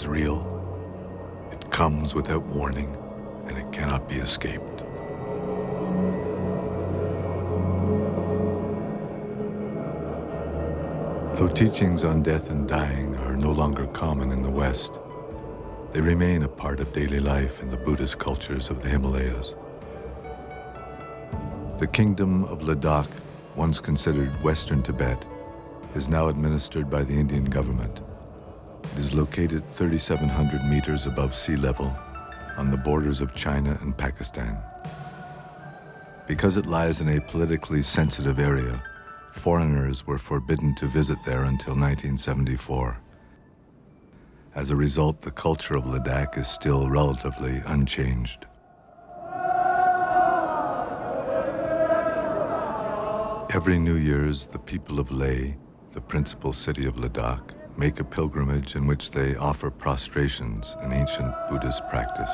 is real. It comes without warning, and it cannot be escaped. Though teachings on death and dying are no longer common in the West, they remain a part of daily life in the Buddhist cultures of the Himalayas. The kingdom of Ladakh, once considered Western Tibet, is now administered by the Indian government. It is located 3,700 meters above sea level on the borders of China and Pakistan. Because it lies in a politically sensitive area, foreigners were forbidden to visit there until 1974. As a result, the culture of Ladakh is still relatively unchanged. Every New Year's, the people of Leh, the principal city of Ladakh, make a pilgrimage in which they offer prostrations, an ancient Buddhist practice.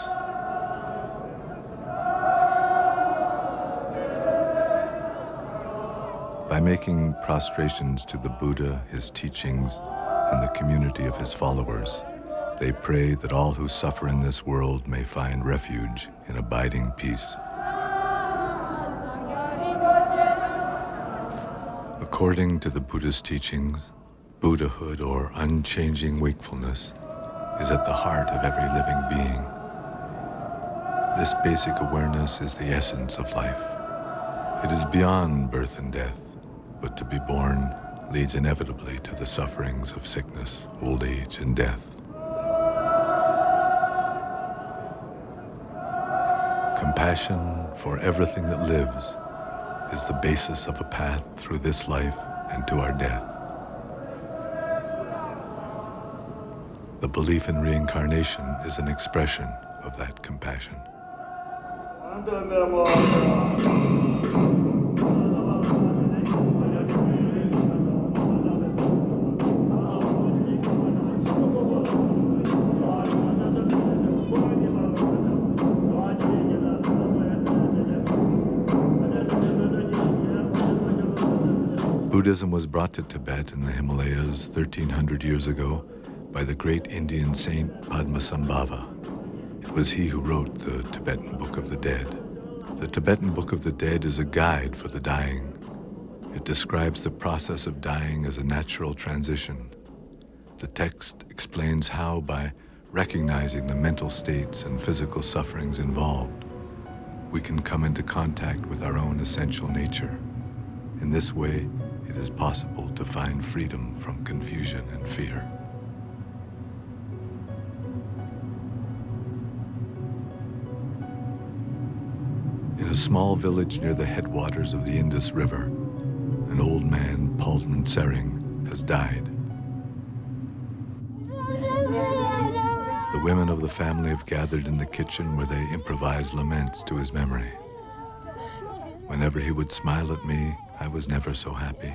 By making prostrations to the Buddha, his teachings, and the community of his followers, they pray that all who suffer in this world may find refuge in abiding peace. According to the Buddhist teachings, Buddhahood, or unchanging wakefulness, is at the heart of every living being. This basic awareness is the essence of life. It is beyond birth and death, but to be born leads inevitably to the sufferings of sickness, old age, and death. Compassion for everything that lives is the basis of a path through this life and to our death. The belief in reincarnation is an expression of that compassion. Buddhism was brought to Tibet in the Himalayas 1,300 years ago by the great Indian saint Padmasambhava. It was he who wrote the Tibetan Book of the Dead. The Tibetan Book of the Dead is a guide for the dying. It describes the process of dying as a natural transition. The text explains how, by recognizing the mental states and physical sufferings involved, we can come into contact with our own essential nature. In this way, it is possible to find freedom from confusion and fear. In a small village near the headwaters of the Indus River, an old man, Palden Sering, has died. The women of the family have gathered in the kitchen where they improvise laments to his memory. Whenever he would smile at me, I was never so happy.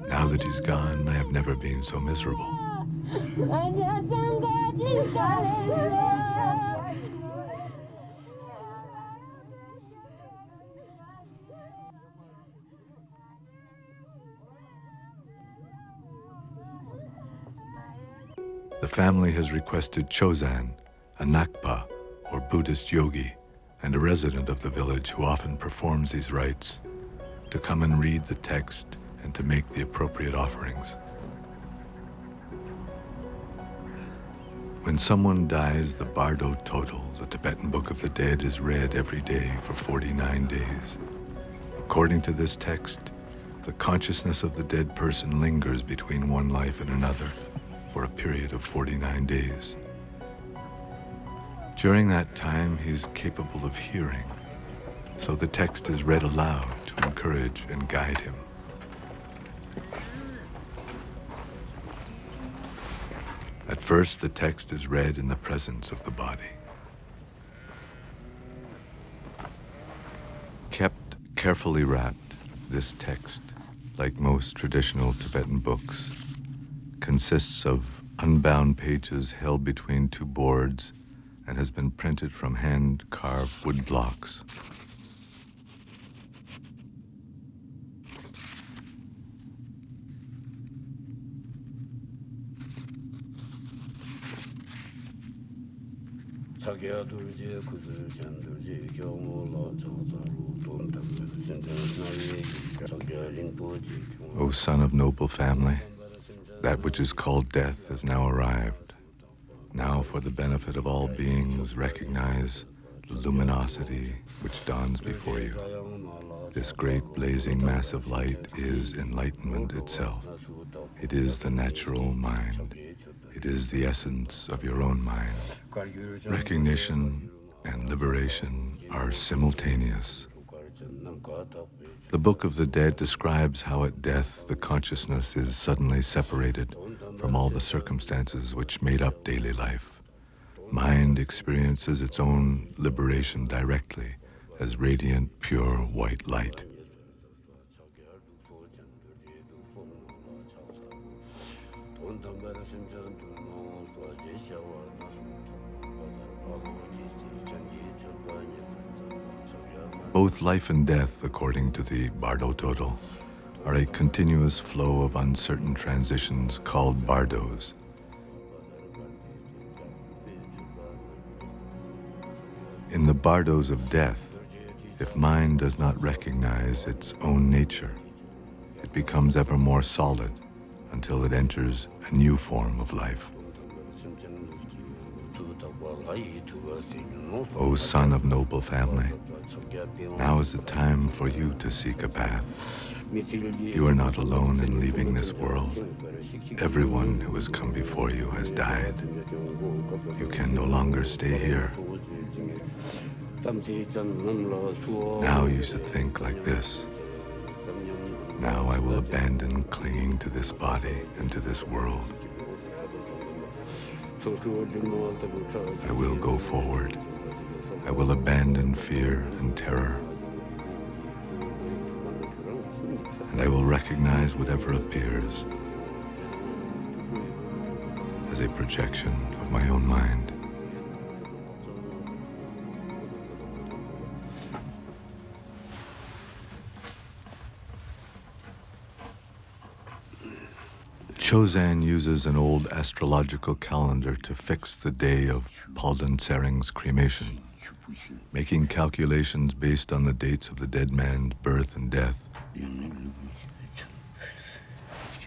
Now that he's gone, I have never been so miserable. The family has requested Chozan, a Nakpa, or Buddhist yogi, and a resident of the village who often performs these rites, to come and read the text and to make the appropriate offerings. When someone dies, the Bardo Total, the Tibetan Book of the Dead, is read every day for 49 days. According to this text, the consciousness of the dead person lingers between one life and another for a period of 49 days. During that time, he is capable of hearing, so the text is read aloud to encourage and guide him. At first, the text is read in the presence of the body. Kept carefully wrapped, this text, like most traditional Tibetan books, consists of unbound pages held between two boards and has been printed from hand-carved wood blocks. O son of noble family, that which is called death has now arrived. Now, for the benefit of all beings, recognize the luminosity which dawns before you. This great blazing mass of light is enlightenment itself. It is the natural mind. It is the essence of your own mind. Recognition and liberation are simultaneous. The Book of the Dead describes how at death the consciousness is suddenly separated from all the circumstances which made up daily life. Mind experiences its own liberation directly as radiant, pure white light. Both life and death, according to the Bardo Total, are a continuous flow of uncertain transitions called bardos. In the bardos of death, if mind does not recognize its own nature, it becomes ever more solid until it enters a new form of life. O son of noble family, now is the time for you to seek a path. You are not alone in leaving this world. Everyone who has come before you has died. You can no longer stay here. Now you should think like this. Now I will abandon clinging to this body and to this world. I will go forward. I will abandon fear and terror. And I will recognize whatever appears as a projection of my own mind. Chozan uses an old astrological calendar to fix the day of Palden Sering's cremation, making calculations based on the dates of the dead man's birth and death.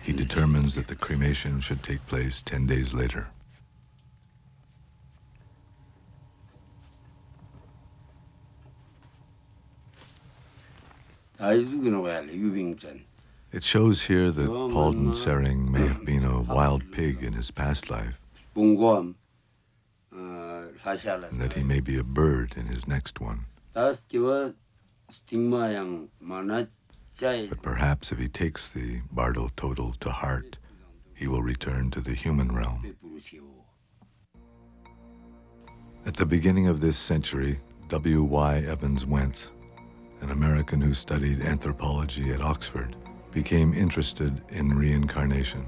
He determines that the cremation should take place 10 days later. It shows here that Palden Sering may have been a wild pig in his past life, and that he may be a bird in his next one. But perhaps if he takes the Bardo Total to heart, he will return to the human realm. At the beginning of this century, W.Y. Evans Wentz, an American who studied anthropology at Oxford, became interested in reincarnation.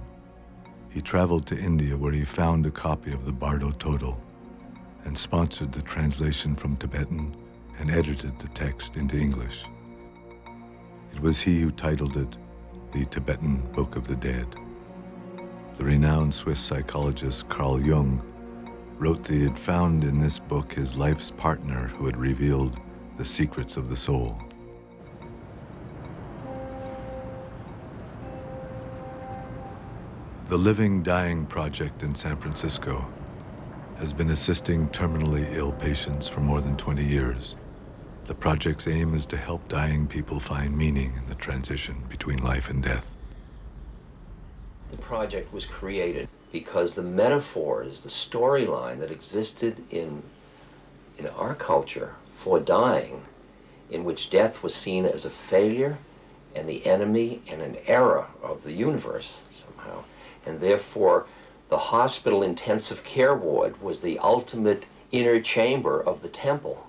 He traveled to India where he found a copy of the Bardo Total and sponsored the translation from Tibetan and edited the text into English. It was he who titled it the Tibetan Book of the Dead. The renowned Swiss psychologist Carl Jung wrote that he had found in this book his life's partner who had revealed the secrets of the soul. The Living Dying Project in San Francisco has been assisting terminally ill patients for more than 20 years. The project's aim is to help dying people find meaning in the transition between life and death. The project was created because the metaphors, the storyline that existed in our culture for dying, in which death was seen as a failure and the enemy and an error of the universe somehow, and therefore the hospital intensive care ward was the ultimate inner chamber of the temple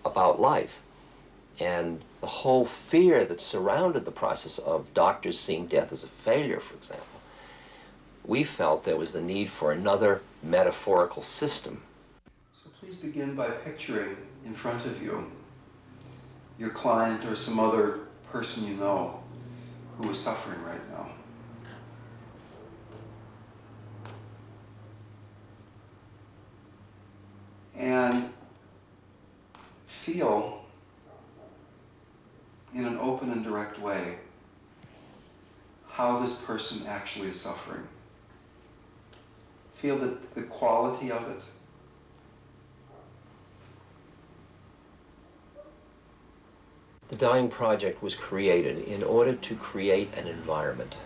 about life. And the whole fear that surrounded the process of doctors seeing death as a failure, for example, we felt there was the need for another metaphorical system. So please begin by picturing in front of you your client or some other person you know who is suffering right now. And feel in an open and direct way how this person actually is suffering. Feel the quality of it. The Dying Project was created in order to create an environment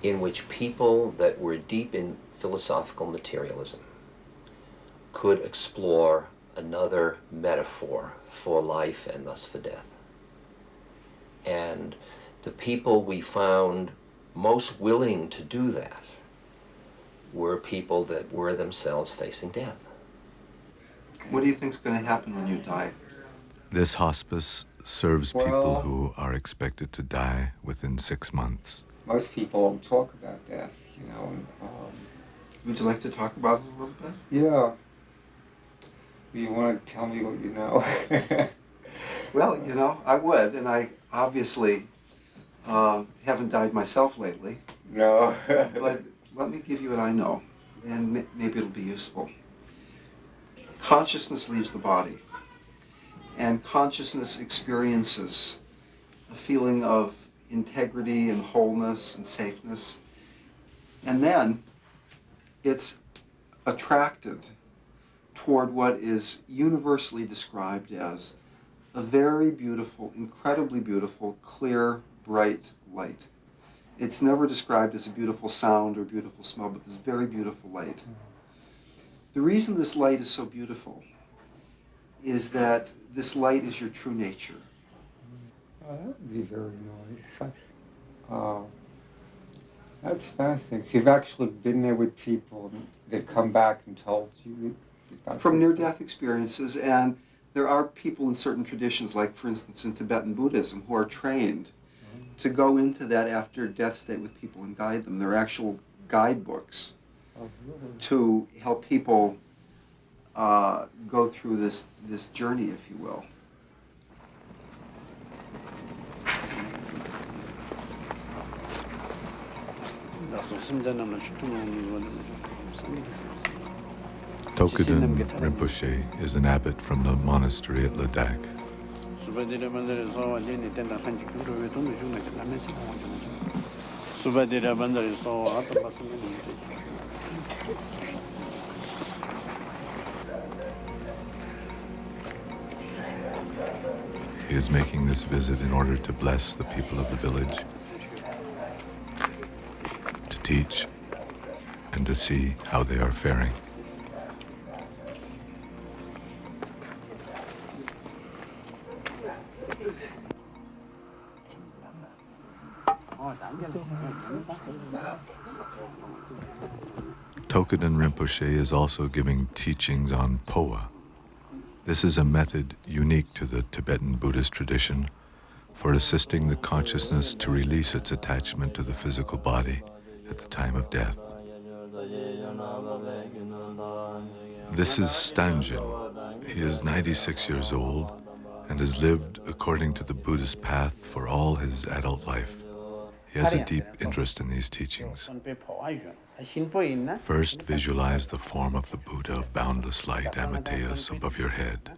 in which people that were deep in philosophical materialism could explore another metaphor for life and thus for death. And the people we found most willing to do that were people that were themselves facing death. What do you think is going to happen when you die? This hospice serves people who are expected to die within 6 months. Most people talk about death, you know. Would you like to talk about it a little bit? Yeah. You want to tell me what you know? Well, you know, I would, and I obviously haven't died myself lately. No. But let me give you what I know, and maybe it'll be useful. Consciousness leaves the body, and consciousness experiences a feeling of integrity and wholeness and safeness. And then it's attracted toward what is universally described as a very beautiful, incredibly beautiful, clear, bright light. It's never described as a beautiful sound or beautiful smell, but this very beautiful light. The reason this light is so beautiful is that this light is your true nature. That would be very nice. That's fascinating. So you've actually been there with people, and they've come back and told you? From near-death experiences, and there are people in certain traditions, like for instance in Tibetan Buddhism, who are trained to go into that after-death state with people and guide them. There are actual guidebooks to help people go through this journey, if you will. Tokuden Rinpoche is an abbot from the monastery at Ladakh. He is making this visit in order to bless the people of the village, to teach, and to see how they are faring. Tokuden Rinpoche is also giving teachings on Poa. This is a method unique to the Tibetan Buddhist tradition for assisting the consciousness to release its attachment to the physical body at the time of death. This is Stanjin. He is 96 years old and has lived according to the Buddhist path for all his adult life. He has a deep interest in these teachings. First, visualize the form of the Buddha of boundless light, Amateus, above your head.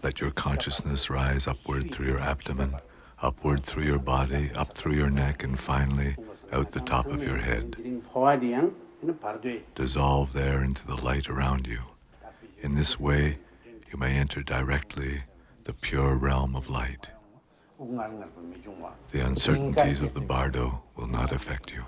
Let your consciousness rise upward through your abdomen, upward through your body, up through your neck, and finally out the top of your head. Dissolve there into the light around you. In this way, you may enter directly the pure realm of light. The uncertainties of the bardo will not affect you.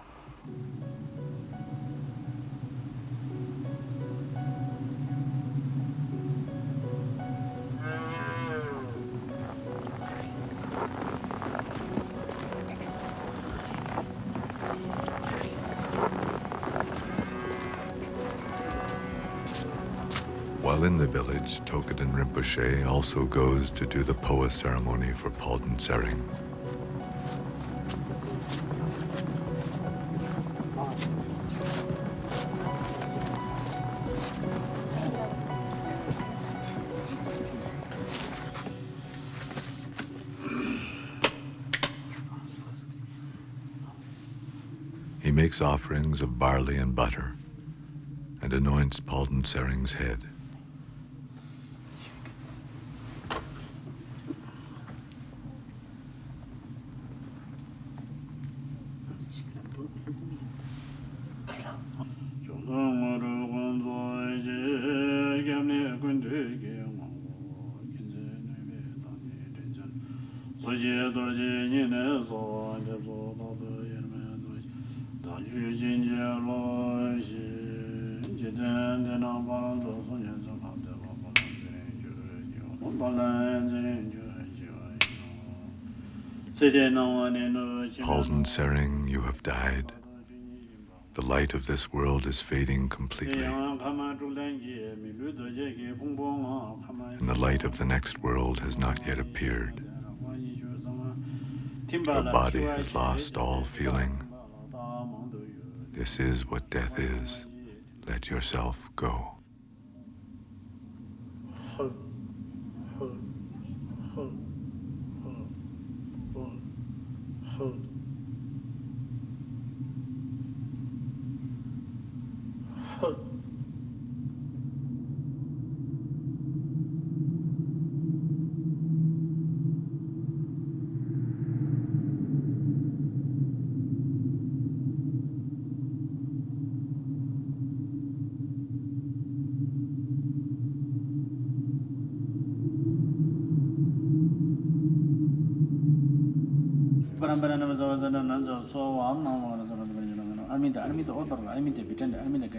While in the village, Tokuden Rinpoche also goes to do the Poa ceremony for Palden Tsering. He makes offerings of barley and butter and anoints Palden Tsering's head. Palden Sering, you have died. The light of this world is fading completely. And the light of the next world has not yet appeared. Your body has lost all feeling. This is what death is. Let yourself go.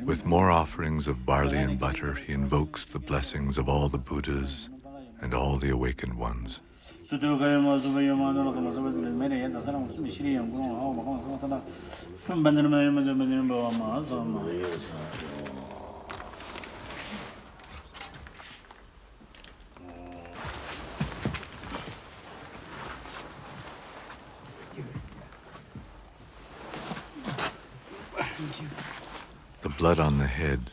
With more offerings of barley and butter, he invokes the blessings of all the Buddhas and all the awakened ones. The blood on the head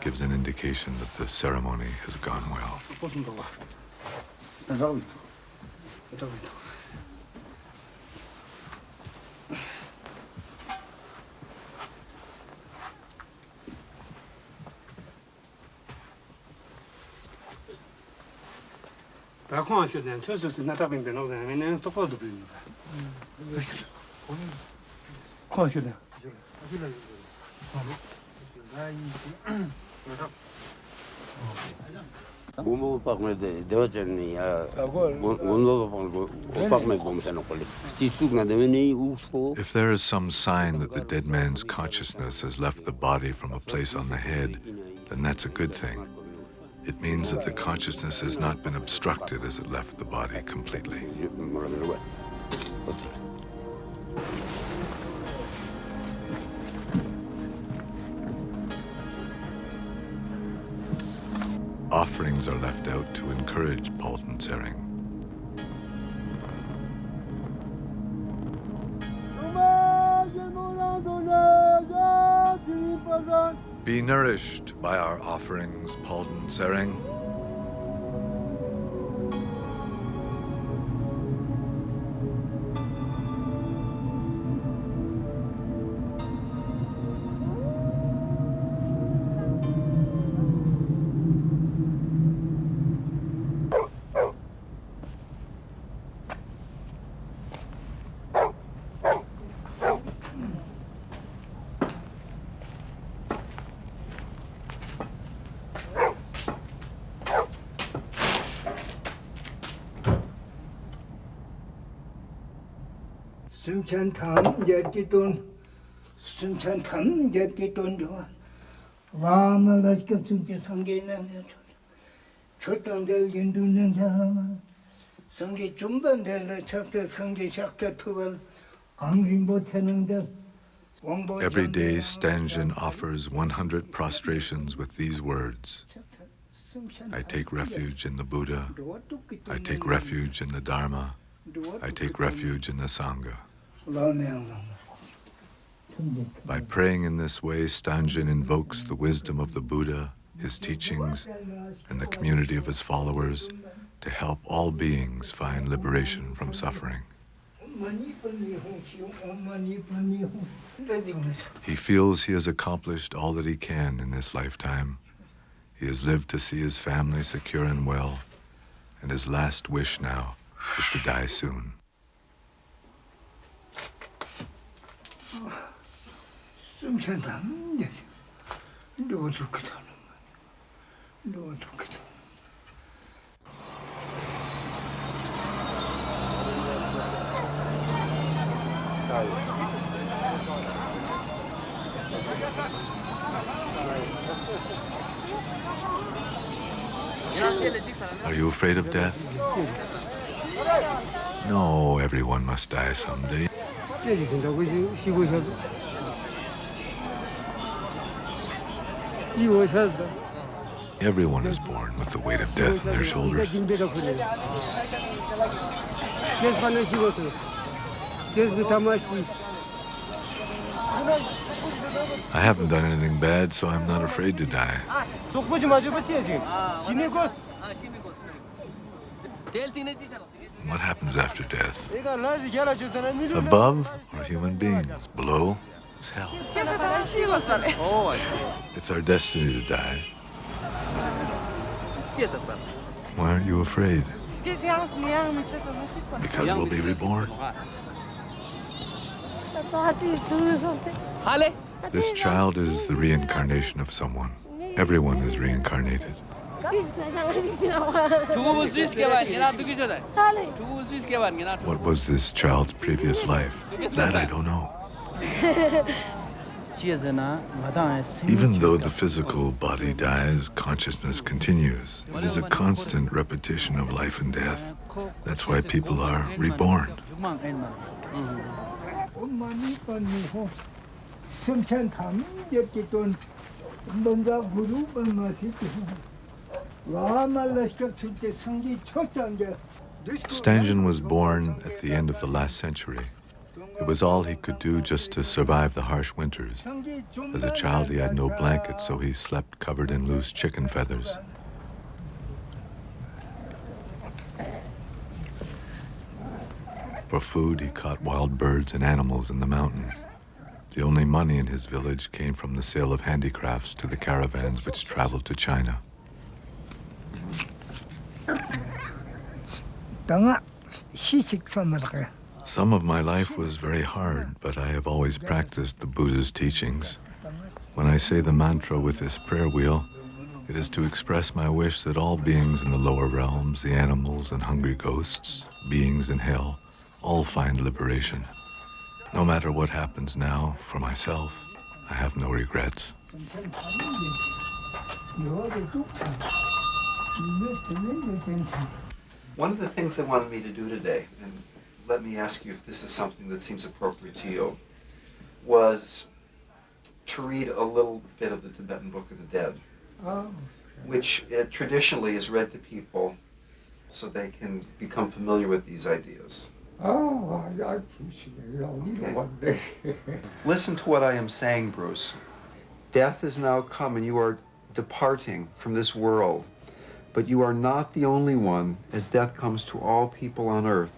gives an indication that the ceremony has gone well. If there is some sign that the dead man's consciousness has left the body from a place on the head, then that's a good thing. It means that the consciousness has not been obstructed as it left the body completely. Offerings are left out to encourage Palden Sering. Be nourished by our offerings, Palden Sering. Sumchantam Jetitun Sumchantam Jetitun Lama Lashkap Suncha Sanganan Chotandel Yindunan Salama Sangi Chumbandel Chakta Sangi Shakta Tuval Angrimbo Tenandel. Every day, Stanjin offers 100 prostrations with these words: I take refuge in the Buddha, I take refuge in the Dharma, I take refuge in the Sangha. By praying in this way, Stanjin invokes the wisdom of the Buddha, his teachings, and the community of his followers to help all beings find liberation from suffering. He feels he has accomplished all that he can in this lifetime. He has lived to see his family secure and well, and his last wish now is to die soon. 숨찬다면 이제 누구 좋게 사는 거야. 누구 좋게 사는 거야. Are you afraid of death? No, everyone must die someday. Everyone is born with the weight of death on their shoulders. I haven't done anything bad, so I'm not afraid to die. What happens after death? Above are human beings. Below is hell. It's our destiny to die. Why aren't you afraid? Because we'll be reborn. This child is the reincarnation of someone. Everyone is reincarnated. What was this child's previous life? That I don't know. Even though the physical body dies, consciousness continues. It is a constant repetition of life and death. That's why people are reborn. Stangen was born at the end of the last century. It was all he could do just to survive the harsh winters. As a child, he had no blanket, so he slept covered in loose chicken feathers. For food, he caught wild birds and animals in the mountain. The only money in his village came from the sale of handicrafts to the caravans which traveled to China. Some of my life was very hard, but I have always practiced the Buddha's teachings. When I say the mantra with this prayer wheel, it is to express my wish that all beings in the lower realms, the animals and hungry ghosts, beings in hell, all find liberation. No matter what happens now, for myself, I have no regrets. One of the things they wanted me to do today, and let me ask you if this is something that seems appropriate to you, was to read a little bit of the Tibetan Book of the Dead, which traditionally is read to people so they can become familiar with these ideas. Oh, I appreciate it. I'll need it one day. Listen to what I am saying, Bruce. Death is now come and you are departing from this world, but you are not the only one, as death comes to all people on earth.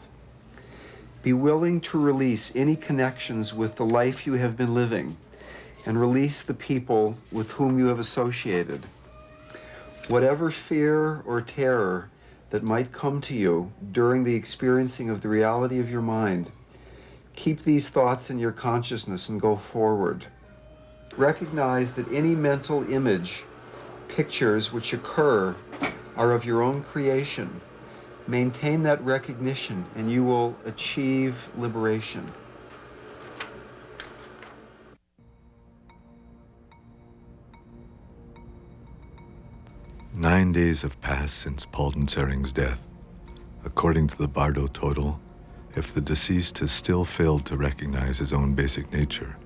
Be willing to release any connections with the life you have been living and release the people with whom you have associated. Whatever fear or terror that might come to you during the experiencing of the reality of your mind, keep these thoughts in your consciousness and go forward. Recognize that any mental image, pictures which occur are of your own creation. Maintain that recognition and you will achieve liberation. "9 days have passed since Palden Sering's death. According to the Bardo total, if the deceased has still failed to recognize his own basic nature,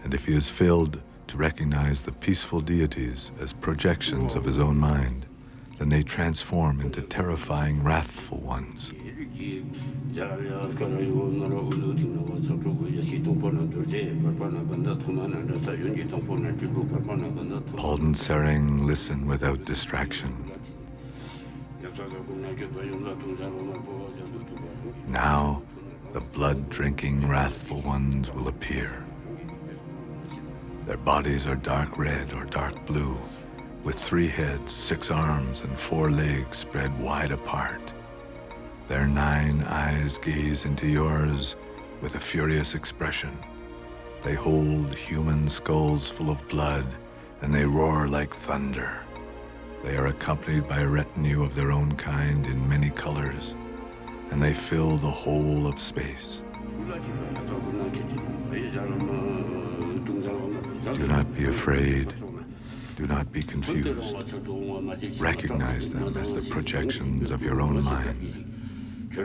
and if he has failed to recognize the peaceful deities as projections of his own mind, then they transform into terrifying, wrathful ones. Palden Sering listened without distraction. Now, the blood-drinking, wrathful ones will appear. Their bodies are dark red or dark blue, with 3 heads, 6 arms, and 4 legs spread wide apart. Their 9 eyes gaze into yours with a furious expression. They hold human skulls full of blood, and they roar like thunder. They are accompanied by a retinue of their own kind in many colors, and they fill the whole of space. Do not be afraid. Do not be confused. Recognize them as the projections of your own mind. Do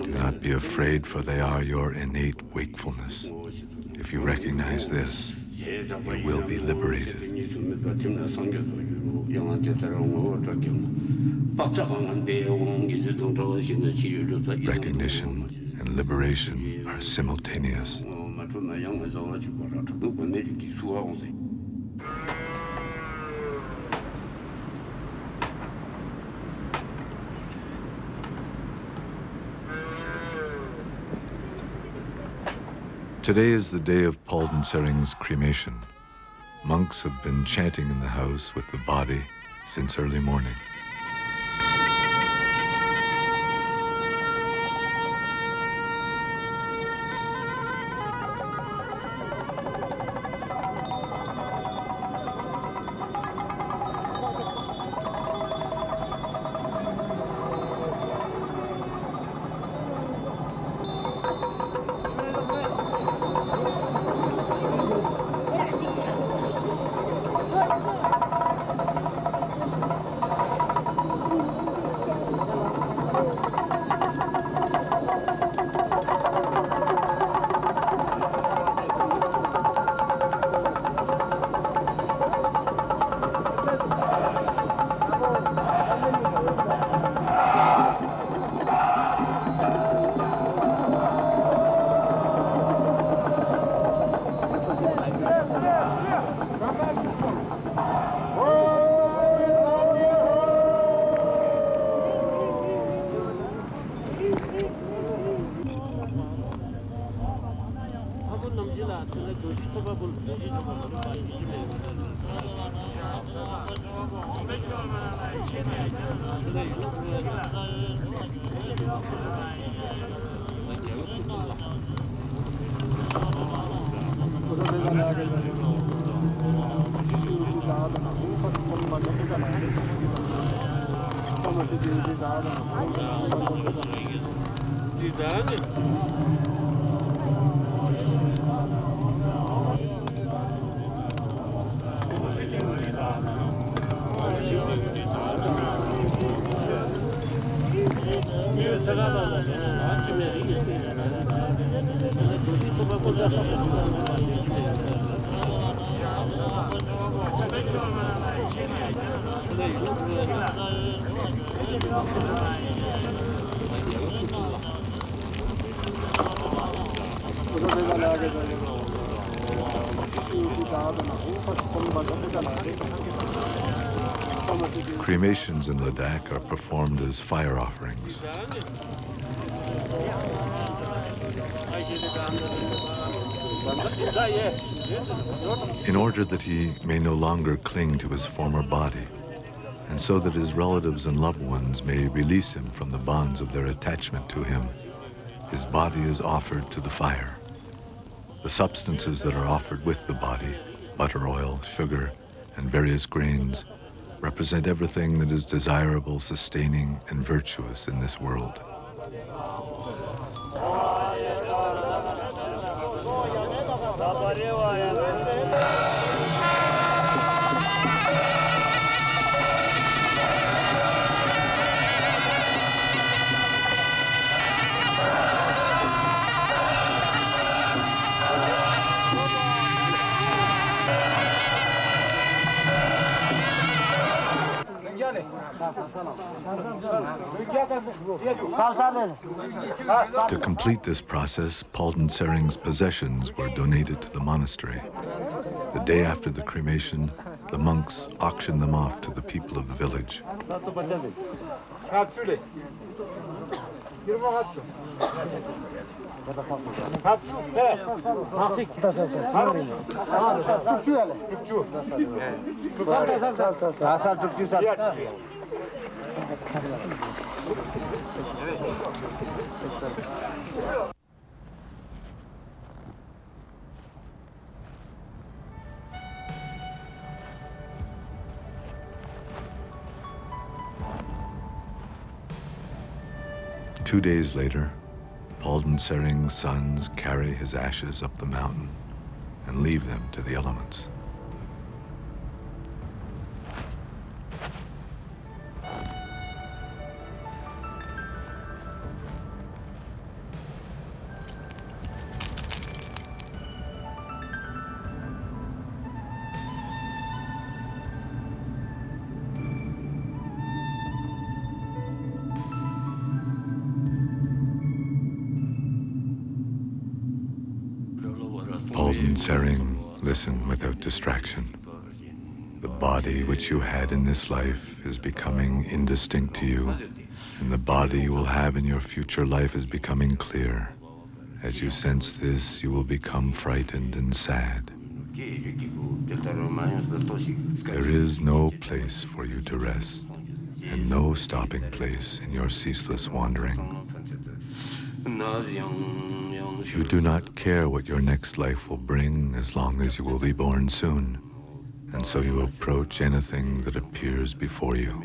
not be afraid, for they are your innate wakefulness. If you recognize this, you will be liberated. Recognition and liberation are simultaneous. Today is the day of Palden Sering's cremation. Monks have been chanting in the house with the body since early morning. Cremations in Ladakh are performed as fire offerings. In order that he may no longer cling to his former body, and so that his relatives and loved ones may release him from the bonds of their attachment to him, his body is offered to the fire. The substances that are offered with the body, butter, oil, sugar, and various grains, represent everything that is desirable, sustaining, and virtuous in this world. To complete this process, Palden Sering's possessions were donated to the monastery. The day after the cremation, the monks auctioned them off to the people of the village. 2 days later, Palden Sering's sons carry his ashes up the mountain and leave them to the elements. Palden Sering listened without distraction. The body which you had in this life is becoming indistinct to you, and the body you will have in your future life is becoming clear. As you sense this, you will become frightened and sad. There is no place for you to rest, and no stopping place in your ceaseless wandering. You do not care what your next life will bring as long as you will be born soon, and so you approach anything that appears before you.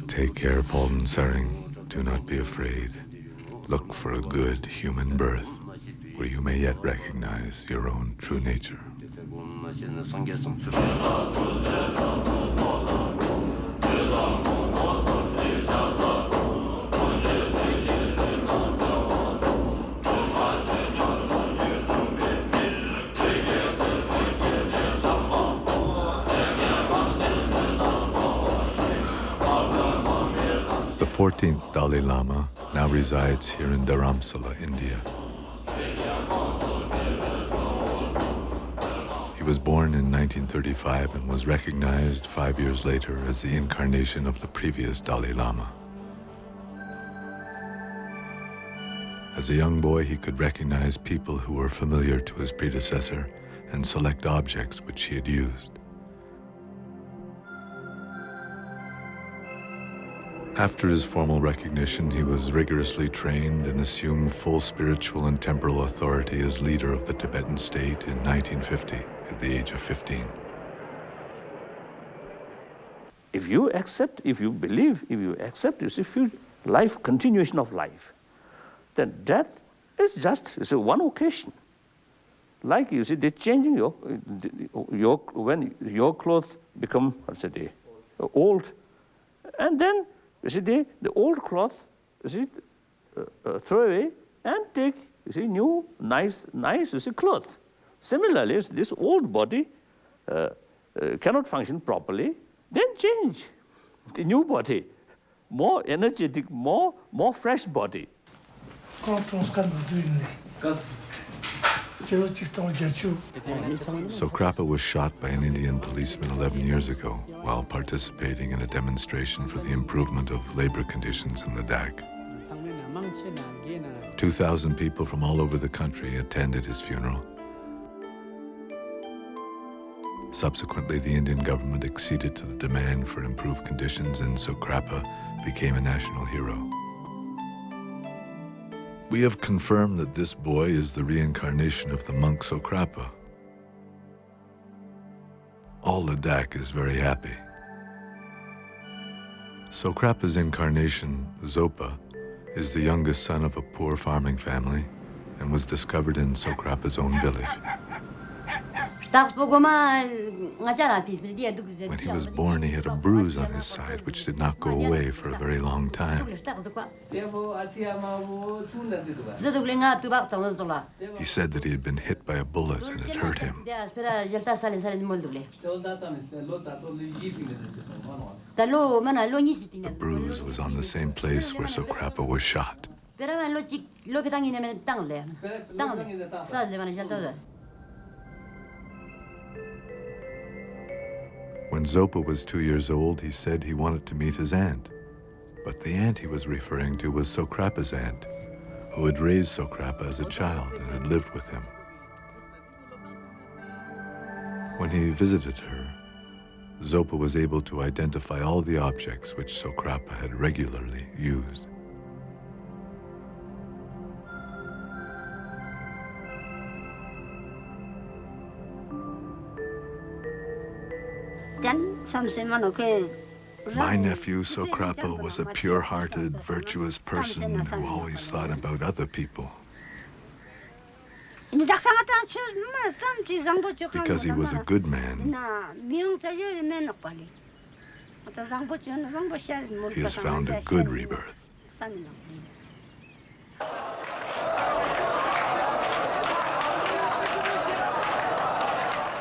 Take care, Palden Sering. Do not be afraid. Look for a good human birth, where you may yet recognize your own true nature. The 14th Dalai Lama now resides here in Dharamsala, India. He was born in 1935 and was recognized 5 years later as the incarnation of the previous Dalai Lama. As a young boy, he could recognize people who were familiar to his predecessor and select objects which he had used. After his formal recognition, he was rigorously trained and assumed full spiritual and temporal authority as leader of the Tibetan state in 1950 at the age of 15. If you accept, if you believe, if you accept, you see, life, continuation of life, then death is just one occasion. Like you see, they're changing when your clothes become, old, and then you see, the old cloth, you see, throw away and take, you see, new, nice, you see, cloth. Similarly, this old body cannot function properly, then change the new body, more energetic, more fresh body. Sokrapa was shot by an Indian policeman 11 years ago while participating in a demonstration for the improvement of labor conditions in Ladakh. 2,000 people from all over the country attended his funeral. Subsequently, the Indian government acceded to the demand for improved conditions, and Sokrapa became a national hero. We have confirmed that this boy is the reincarnation of the monk Sokrapa. All Ladakh is very happy. Sokrapa's incarnation, Zopa, is the youngest son of a poor farming family and was discovered in Sokrapa's own village. When he was born, he had a bruise on his side which did not go away for a very long time. He said that he had been hit by a bullet and it hurt him. The bruise was on the same place where Sokrapa was shot. When Zopa was 2 years old, he said he wanted to meet his aunt. But the aunt he was referring to was Sokrapa's aunt, who had raised Sokrapa as a child and had lived with him. When he visited her, Zopa was able to identify all the objects which Sokrapa had regularly used. Then some say man okay My nephew Sokrapa was a pure-hearted, virtuous person who always thought about other people. Because he was a good man, he has found a good rebirth.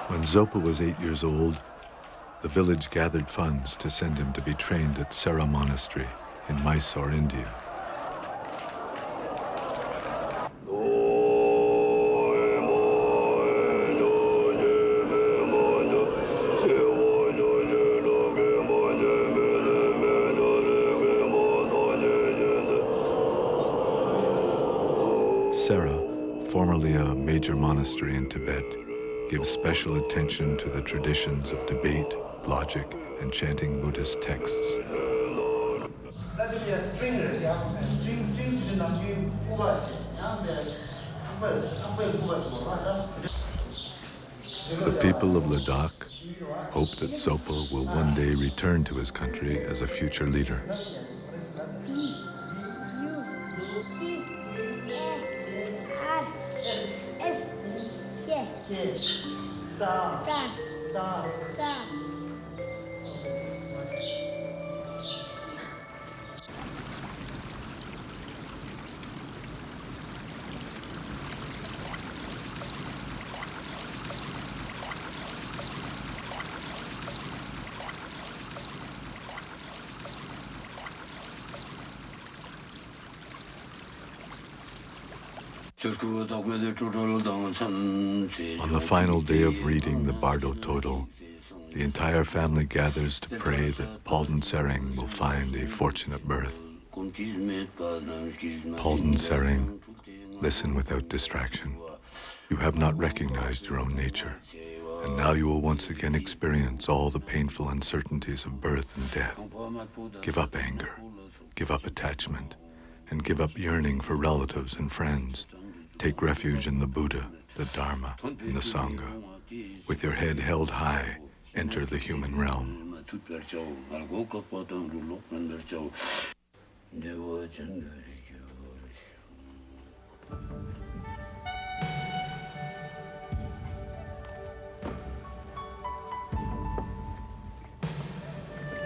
When Zopa was 8 years old, the village gathered funds to send him to be trained at Sera Monastery in Mysore, India. Sera, formerly a major monastery in Tibet, gives special attention to the traditions of debate, logic, and chanting Buddhist texts. The people of Ladakh hope that Zopa will one day return to his country as a future leader. On the final day of reading the Bardo Total, the entire family gathers to pray that Palden Sering will find a fortunate birth. Palden Sering, listen without distraction. You have not recognized your own nature, and now you will once again experience all the painful uncertainties of birth and death. Give up anger, give up attachment, and give up yearning for relatives and friends. Take refuge in the Buddha, the Dharma, and the Sangha. With your head held high, enter the human realm.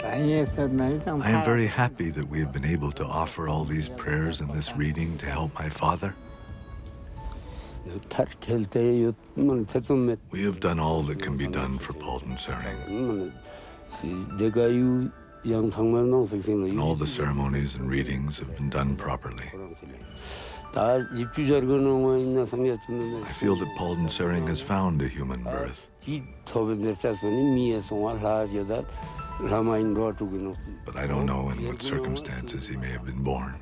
I am very happy that we have been able to offer all these prayers and this reading to help my father. We have done all that can be done for Palden Sering. And all the ceremonies and readings have been done properly. I feel that Palden Sering has found a human birth. But I don't know in what circumstances he may have been born.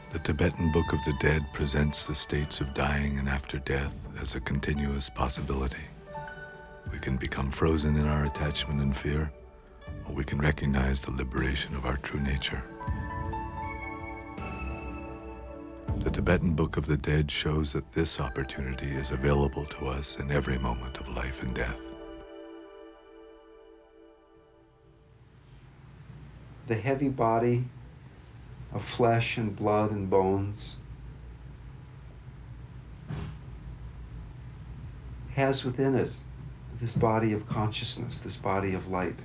The Tibetan Book of the Dead presents the states of dying and after death as a continuous possibility. We can become frozen in our attachment and fear, or we can recognize the liberation of our true nature. The Tibetan Book of the Dead shows that this opportunity is available to us in every moment of life and death. The heavy body of flesh and blood and bones has within it this body of consciousness, this body of light.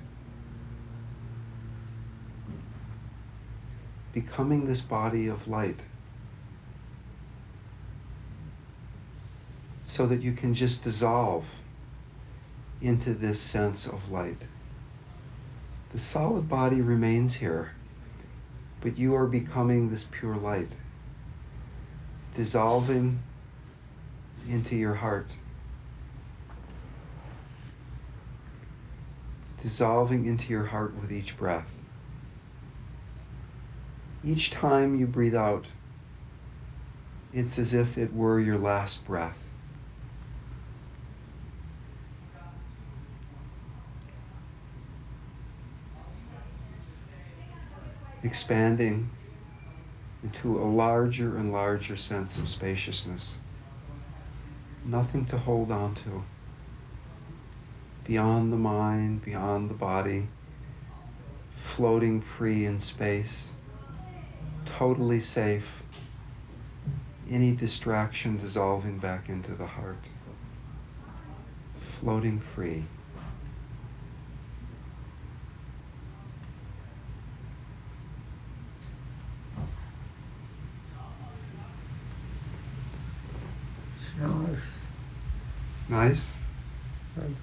Becoming this body of light so that you can just dissolve into this sense of light. The solid body remains here, but you are becoming this pure light, dissolving into your heart, dissolving into your heart with each breath. Each time you breathe out, it's as if it were your last breath. Expanding into a larger and larger sense of spaciousness. Nothing to hold on to. Beyond the mind, beyond the body, floating free in space, totally safe. Any distraction dissolving back into the heart. Floating free. Nice?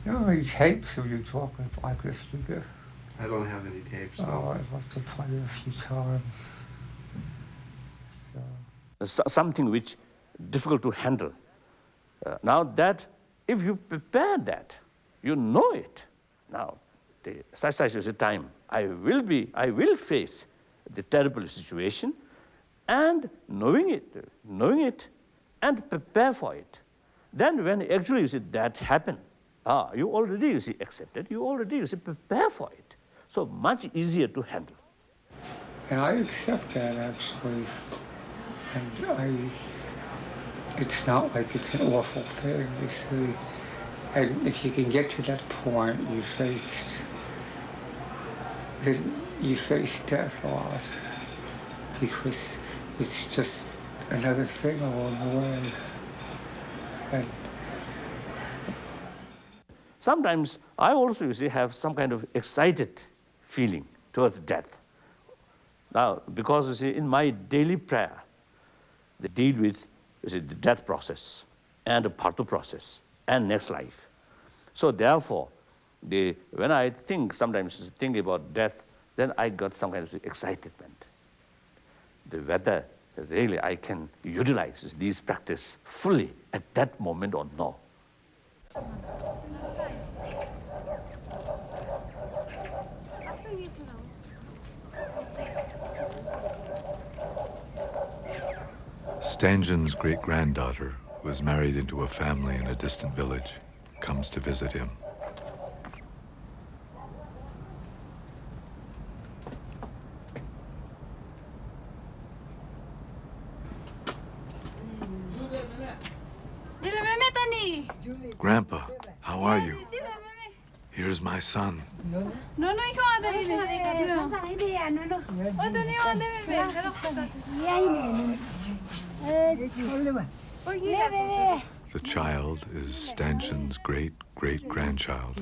You know any tapes of you talking like this, do you? I don't have any tapes, Oh, though. I'd love to play it a few times. So. Something which difficult to handle. Now that, if you prepare that, you know it. Now, the exercise is a time. I will face the terrible situation, and knowing it, and prepare for it. Then when actually you see that happen, you already accepted, you already prepare for it. So much easier to handle. And I accept that, actually. And it's not like it's an awful thing, you see. And if you can get to that point, you face death a lot. Because it's just another thing along the way. And sometimes I also have some kind of excited feeling towards death. Now, because in my daily prayer, they deal with the death process and the partha process and next life. So therefore, when I sometimes think about death, then I got some kind of excitement. Whether really I can utilize these practice fully at that moment or no. Stangen's great-granddaughter, who was married into a family in a distant village, comes to visit him. Grandpa, how are you? Here's my son. The child is Stangen's great-great-grandchild.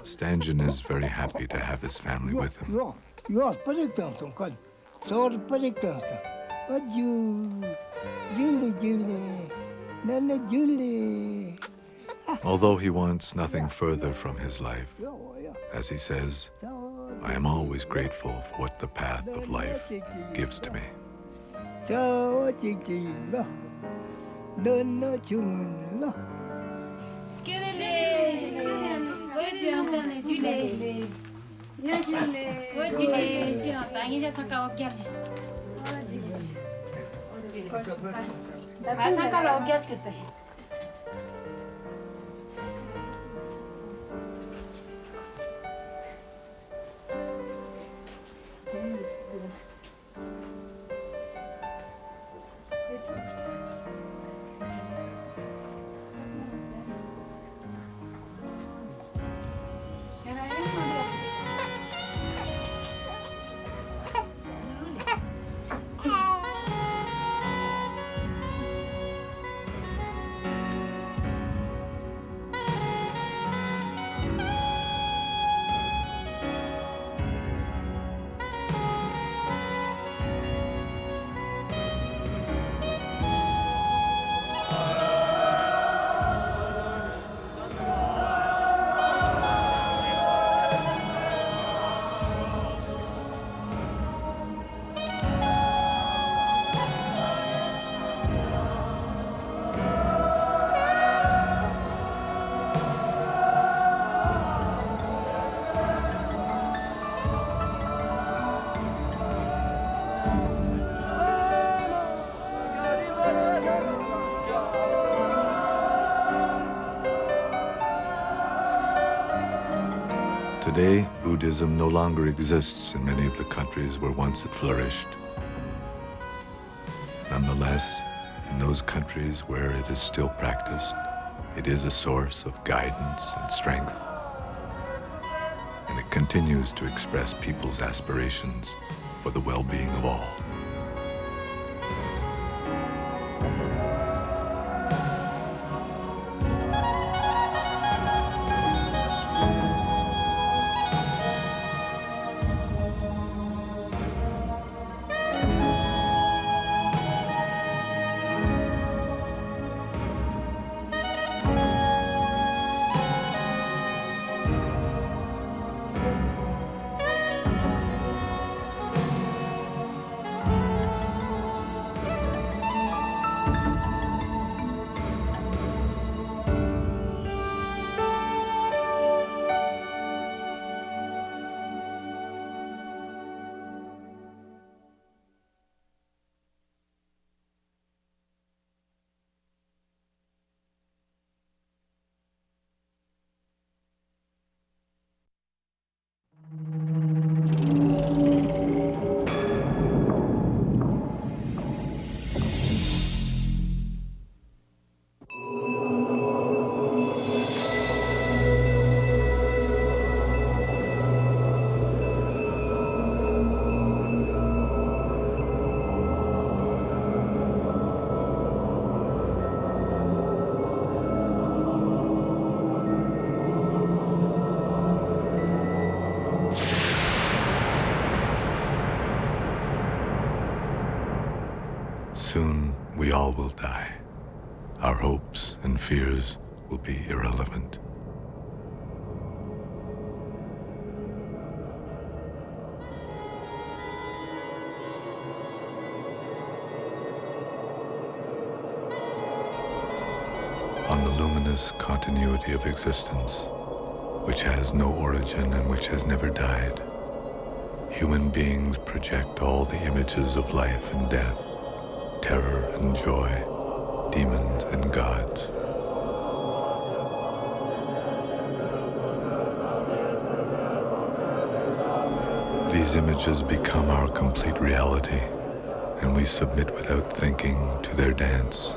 Stangen is very happy to have his family with him. Although he wants nothing further from his life, as he says, I am always grateful for what the path of life gives to me. Today, Buddhism no longer exists in many of the countries where once it flourished. Nonetheless, in those countries where it is still practiced, it is a source of guidance and strength. And it continues to express people's aspirations for the well-being of all. Soon we all will die. Our hopes and fears will be irrelevant. On the luminous continuity of existence, which has no origin and which has never died, human beings project all the images of life and death, terror and joy, demons and gods. These images become our complete reality, and we submit without thinking to their dance.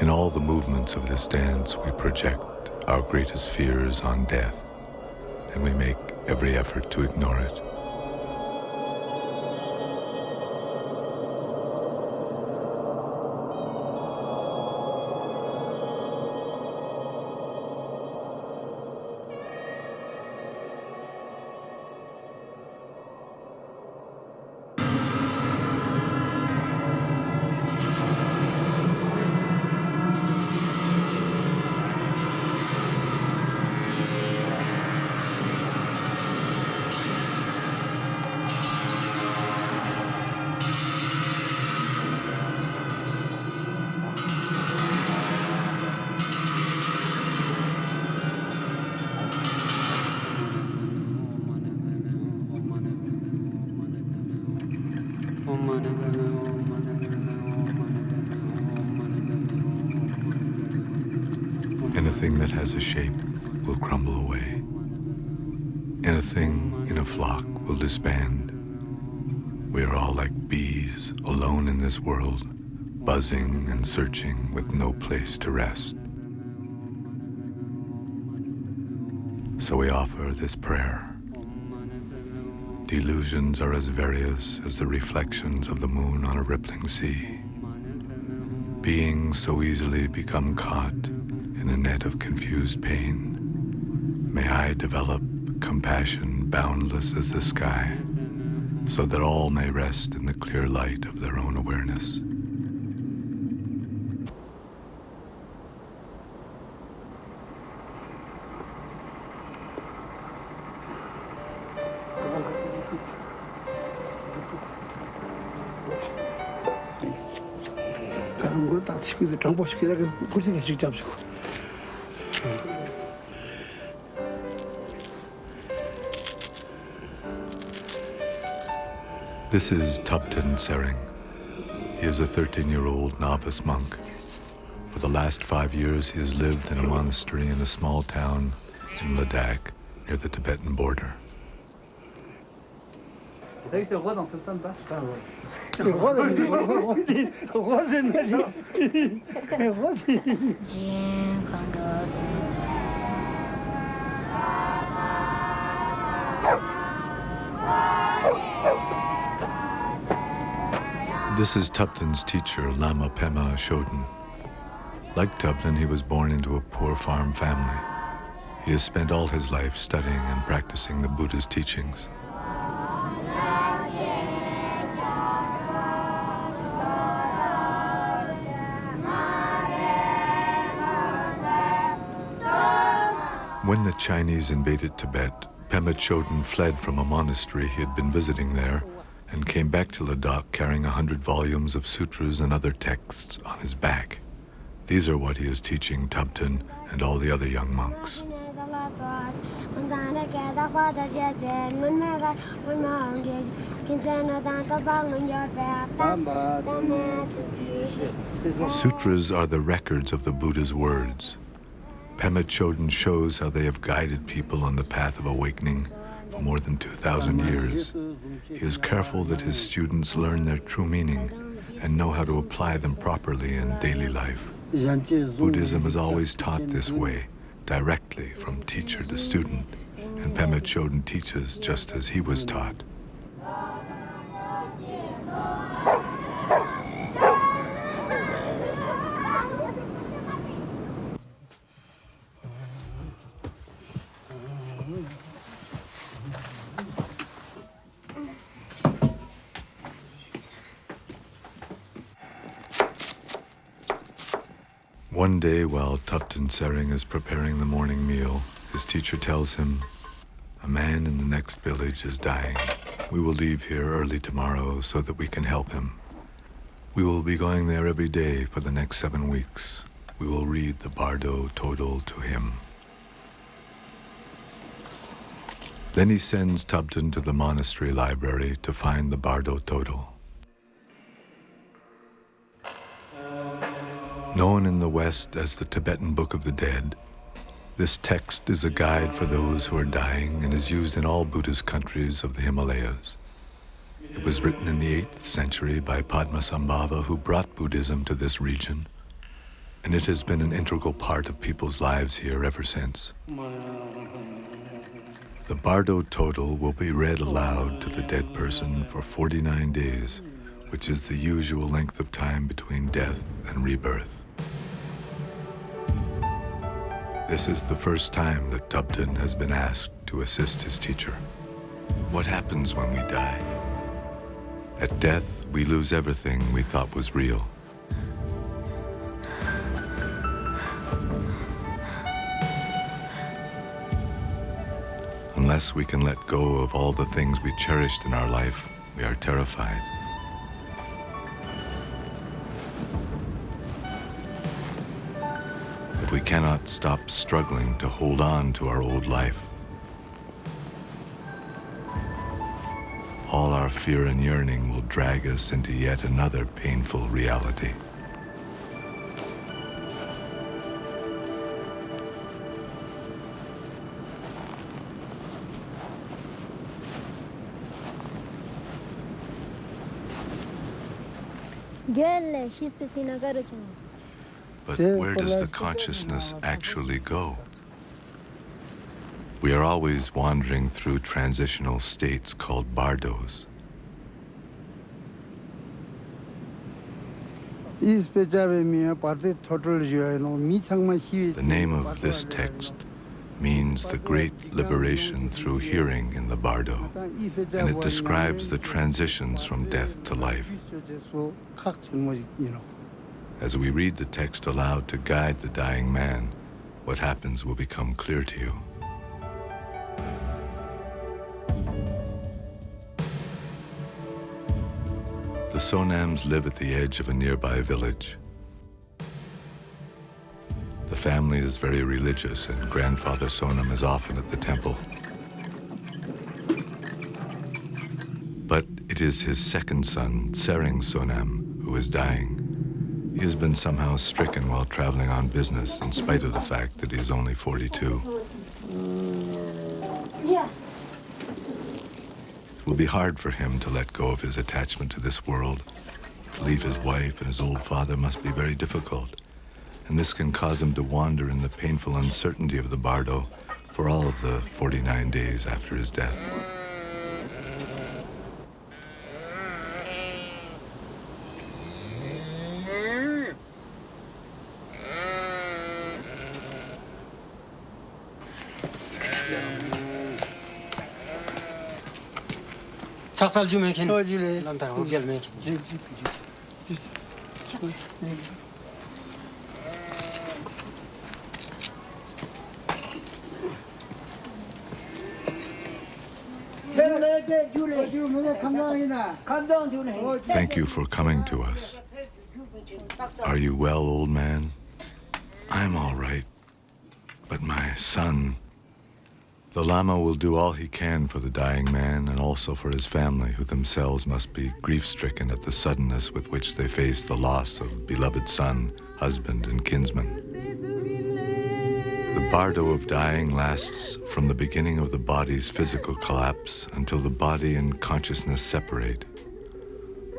In all the movements of this dance, we project our greatest fears on death, and we make every effort to ignore it. Anything that has a shape will crumble away. Anything in a flock will disband. We are all like bees, alone in this world, buzzing and searching with no place to rest. So we offer this prayer. Delusions are as various as the reflections of the moon on a rippling sea. Beings so easily become caught in a net of confused pain. May I develop compassion boundless as the sky, so that all may rest in the clear light of their own awareness. This is Tibetan Sering. He is a 13-year-old novice monk. For the last 5 years, he has lived in a monastery in a small town in Ladakh near the Tibetan border. This is Tupten's teacher, Lama Pema Shoden. Like Tupten, he was born into a poor farm family. He has spent all his life studying and practicing the Buddha's teachings. When the Chinese invaded Tibet, Pema Chodron fled from a monastery he had been visiting there and came back to Ladakh carrying 100 volumes of sutras and other texts on his back. These are what he is teaching Tupten and all the other young monks. Sutras are the records of the Buddha's words. Pema Chodron shows how they have guided people on the path of awakening for more than 2,000 years. He is careful that his students learn their true meaning and know how to apply them properly in daily life. Buddhism is always taught this way, directly from teacher to student, and Pema Chodron teaches just as he was taught. One day, while Tupten Sering is preparing the morning meal, his teacher tells him, "A man in the next village is dying. We will leave here early tomorrow so that we can help him. We will be going there every day for the next 7 weeks. We will read the Bardo Total to him." Then he sends Tupten to the monastery library to find the Bardo Total. Known in the West as the Tibetan Book of the Dead, this text is a guide for those who are dying and is used in all Buddhist countries of the Himalayas. It was written in the 8th century by Padmasambhava, who brought Buddhism to this region, and it has been an integral part of people's lives here ever since. The Bardo Total will be read aloud to the dead person for 49 days, which is the usual length of time between death and rebirth. This is the first time that Tupten has been asked to assist his teacher. What happens when we die? At death, we lose everything we thought was real. Unless we can let go of all the things we cherished in our life, we are terrified. If we cannot stop struggling to hold on to our old life, all our fear and yearning will drag us into yet another painful reality. But where does the consciousness actually go? We are always wandering through transitional states called bardos. The name of this text means the great liberation through hearing in the bardo, and it describes the transitions from death to life. As we read the text aloud to guide the dying man, what happens will become clear to you. The Sonams live at the edge of a nearby village. The family is very religious, and Grandfather Sonam is often at the temple. But it is his second son, Sering Sonam, who is dying. He has been somehow stricken while traveling on business, in spite of the fact that he is only 42. will be hard for him to let go of his attachment to this world. To leave his wife and his old father must be very difficult, and this can cause him to wander in the painful uncertainty of the bardo for all of the 49 days after his death. 작살 좀 해긴. 어지래. 남다 호결 해긴. Thank you for coming to us. Are you well, old man? I'm all right. But my son... The Lama will do all he can for the dying man and also for his family, who themselves must be grief-stricken at the suddenness with which they face the loss of beloved son, husband, and kinsman. The bardo of dying lasts from the beginning of the body's physical collapse until the body and consciousness separate.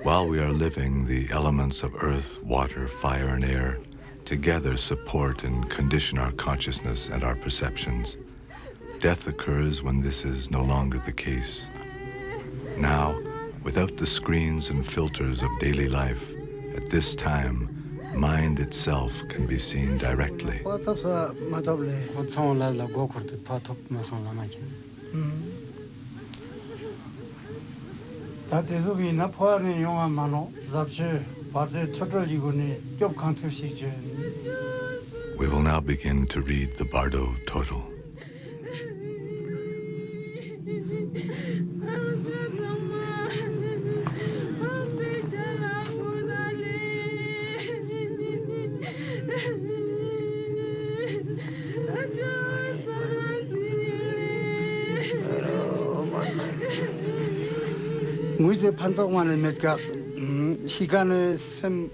While we are living, the elements of earth, water, fire, and air together support and condition our consciousness and our perceptions. Death occurs when this is no longer the case. Now, without the screens and filters of daily life, at this time, mind itself can be seen directly. We will now begin to read the Bardo Total.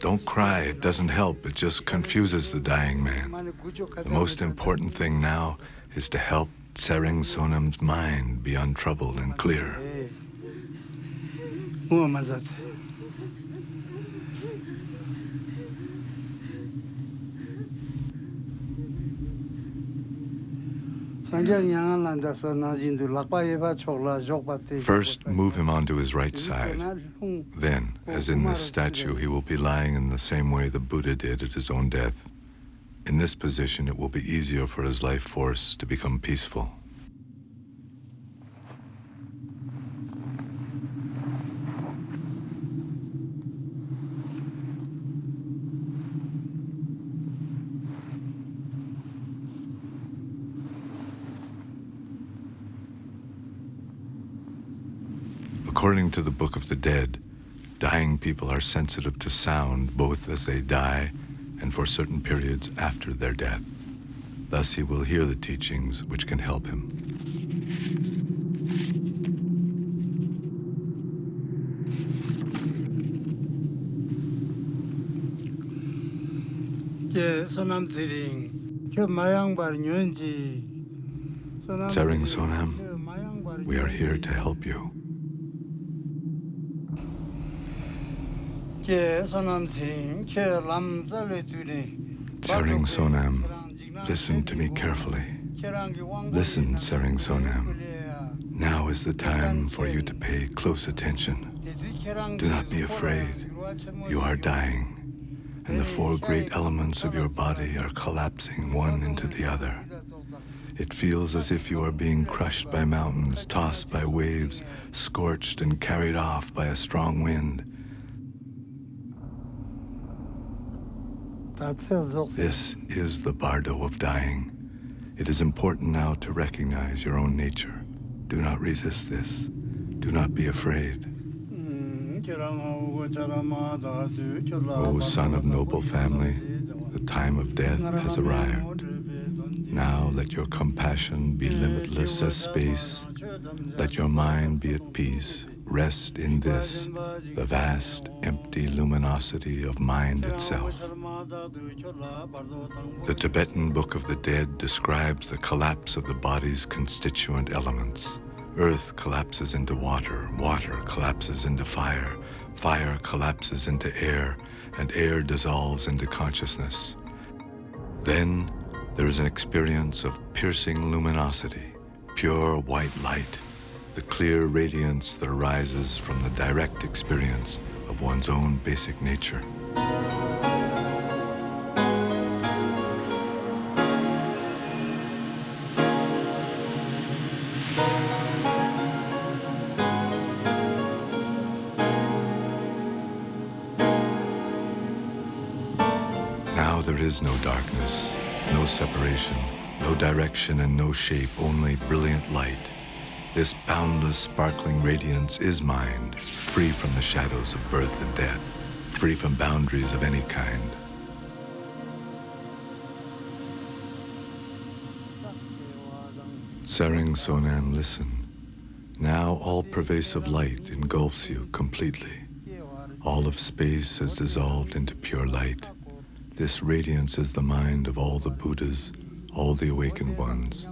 Don't cry, it doesn't help, it just confuses the dying man. The most important thing now is to help Tsering Sonam's mind be untroubled and clear. First, move him onto his right side. Then, as in this statue, he will be lying in the same way the Buddha did at his own death. In this position, it will be easier for his life force to become peaceful. According to the Book of the Dead, dying people are sensitive to sound both as they die and for certain periods after their death. Thus he will hear the teachings which can help him. Tsering Sonam, we are here to help you. Tsering Sonam, listen to me carefully. Listen, Tsering Sonam. Now is the time for you to pay close attention. Do not be afraid. You are dying, and the four great elements of your body are collapsing one into the other. It feels as if you are being crushed by mountains, tossed by waves, scorched and carried off by a strong wind. This is the bardo of dying. It is important now to recognize your own nature. Do not resist this. Do not be afraid. O son of noble family, the time of death has arrived. Now let your compassion be limitless as space. Let your mind be at peace. Rest in this, the vast, empty luminosity of mind itself. The Tibetan Book of the Dead describes the collapse of the body's constituent elements. Earth collapses into water, water collapses into fire, fire collapses into air, and air dissolves into consciousness. Then there is an experience of piercing luminosity, pure white light, the clear radiance that arises from the direct experience of one's own basic nature. Now there is no darkness, no separation, no direction and no shape, only brilliant light. This boundless, sparkling radiance is mind, free from the shadows of birth and death, free from boundaries of any kind. Tsering Sonam, listen. Now all-pervasive light engulfs you completely. All of space has dissolved into pure light. This radiance is the mind of all the Buddhas, all the awakened ones.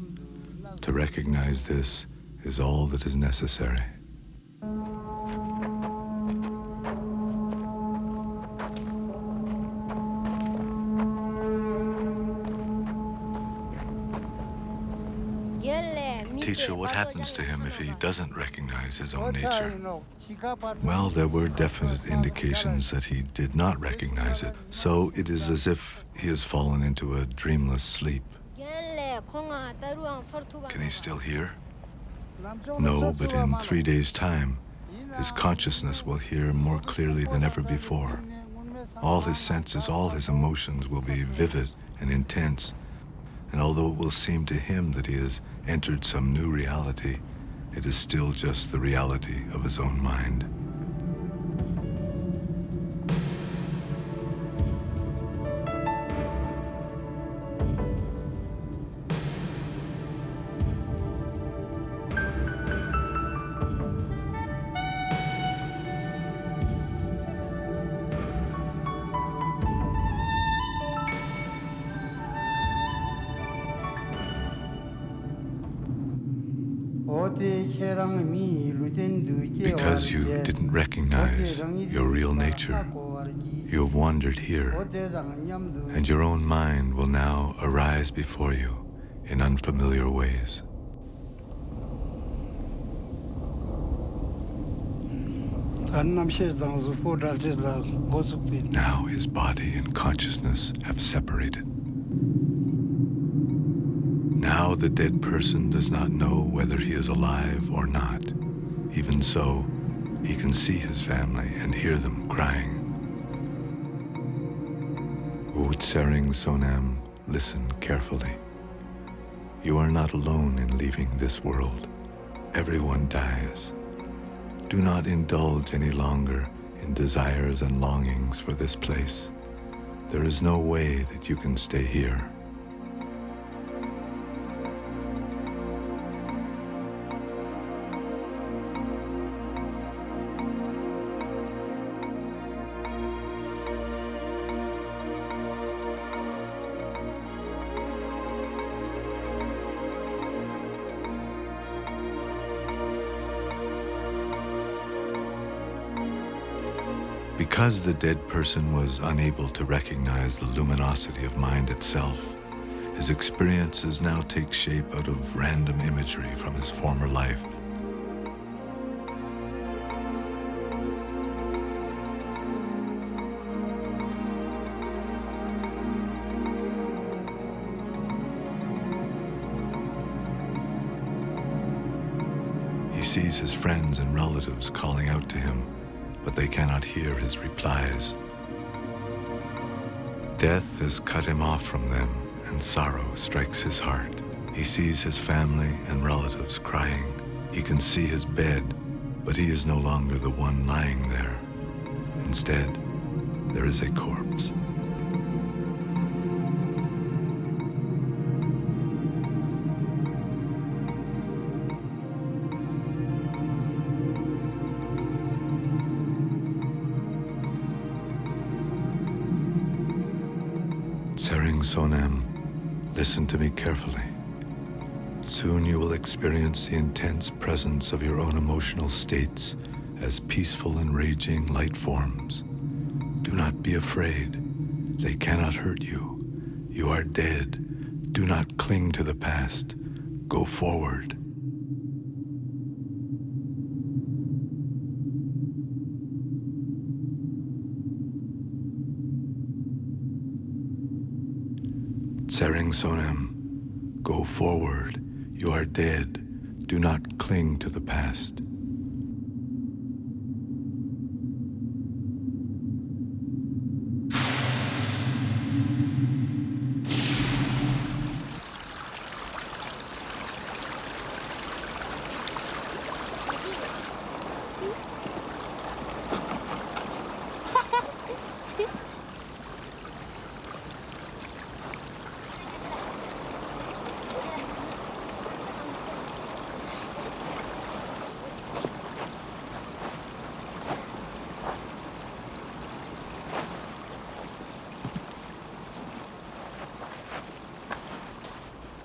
To recognize this is all that is necessary. Teacher, what happens to him if he doesn't recognize his own nature? Well, there were definite indications that he did not recognize it, so it is as if he has fallen into a dreamless sleep. Can he still hear? No, but in 3 days' time, his consciousness will hear more clearly than ever before. All his senses, all his emotions will be vivid and intense, and although it will seem to him that he has entered some new reality, it is still just the reality of his own mind. Because you didn't recognize your real nature, you have wandered here, and your own mind will now arise before you in unfamiliar ways. Now his body and consciousness have separated. Now the dead person does not know whether he is alive or not. Even so, he can see his family and hear them crying. O Tsering Sonam, listen carefully. You are not alone in leaving this world. Everyone dies. Do not indulge any longer in desires and longings for this place. There is no way that you can stay here. Because the dead person was unable to recognize the luminosity of mind itself, his experiences now take shape out of random imagery from his former life. He sees his friends and relatives calling out to him, but they cannot hear his replies. Death has cut him off from them, and sorrow strikes his heart. He sees his family and relatives crying. He can see his bed, but he is no longer the one lying there. Instead, there is a corpse. Tsering Sonam, listen to me carefully. Soon you will experience the intense presence of your own emotional states as peaceful and raging light forms. Do not be afraid. They cannot hurt you. You are dead. Do not cling to the past. Go forward. Tsering Sonem, go forward. You are dead. Do not cling to the past.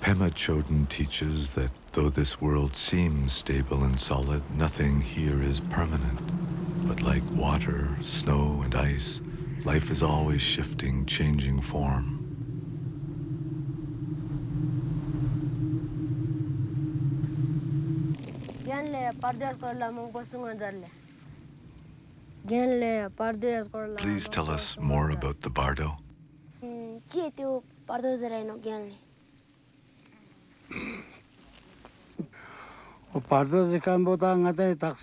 Pema Chodron teaches that though this world seems stable and solid, nothing here is permanent. But like water, snow, and ice, life is always shifting, changing form. Please tell us more about the bardo.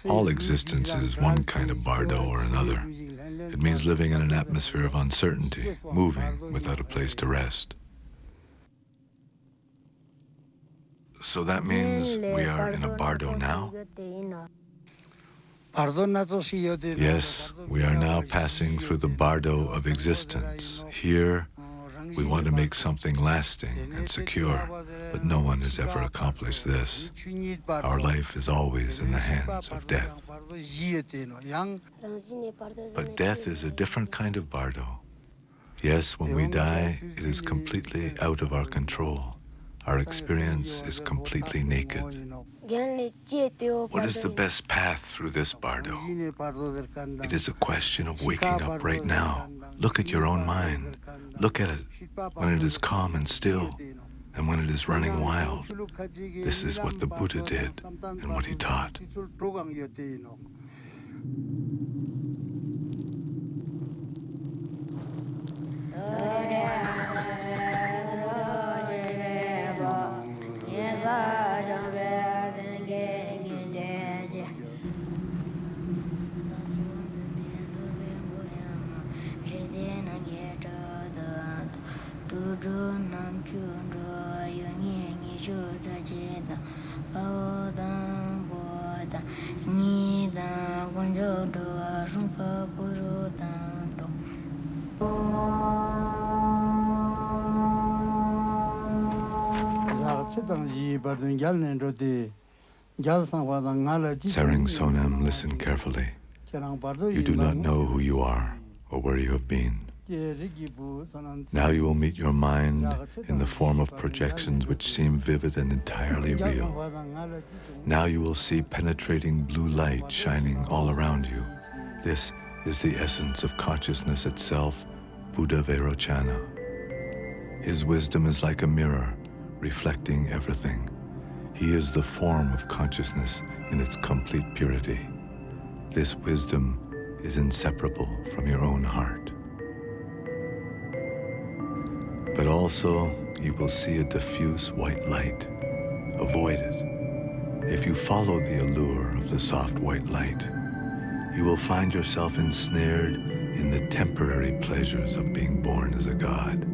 All existence is one kind of bardo or another. It means living in an atmosphere of uncertainty, moving without a place to rest. So that means we are in a bardo now? Yes, we are now passing through the bardo of existence. Here, we want to make something lasting and secure, but no one has ever accomplished this. Our life is always in the hands of death. But death is a different kind of bardo. Yes, when we die, it is completely out of our control. Our experience is completely naked. What is the best path through this bardo? It is a question of waking up right now. Look at your own mind. Look at it when it is calm and still, and when it is running wild. This is what the Buddha did and what he taught. Tsering Sonem, listen carefully. You do not know who you are or where you have been. Now you will meet your mind in the form of projections which seem vivid and entirely real. Now you will see penetrating blue light shining all around you. This is the essence of consciousness itself, Buddha Vairochana. His wisdom is like a mirror, reflecting everything. He is the form of consciousness in its complete purity. This wisdom is inseparable from your own heart. But also, you will see a diffuse white light. Avoid it. If you follow the allure of the soft white light, you will find yourself ensnared in the temporary pleasures of being born as a god,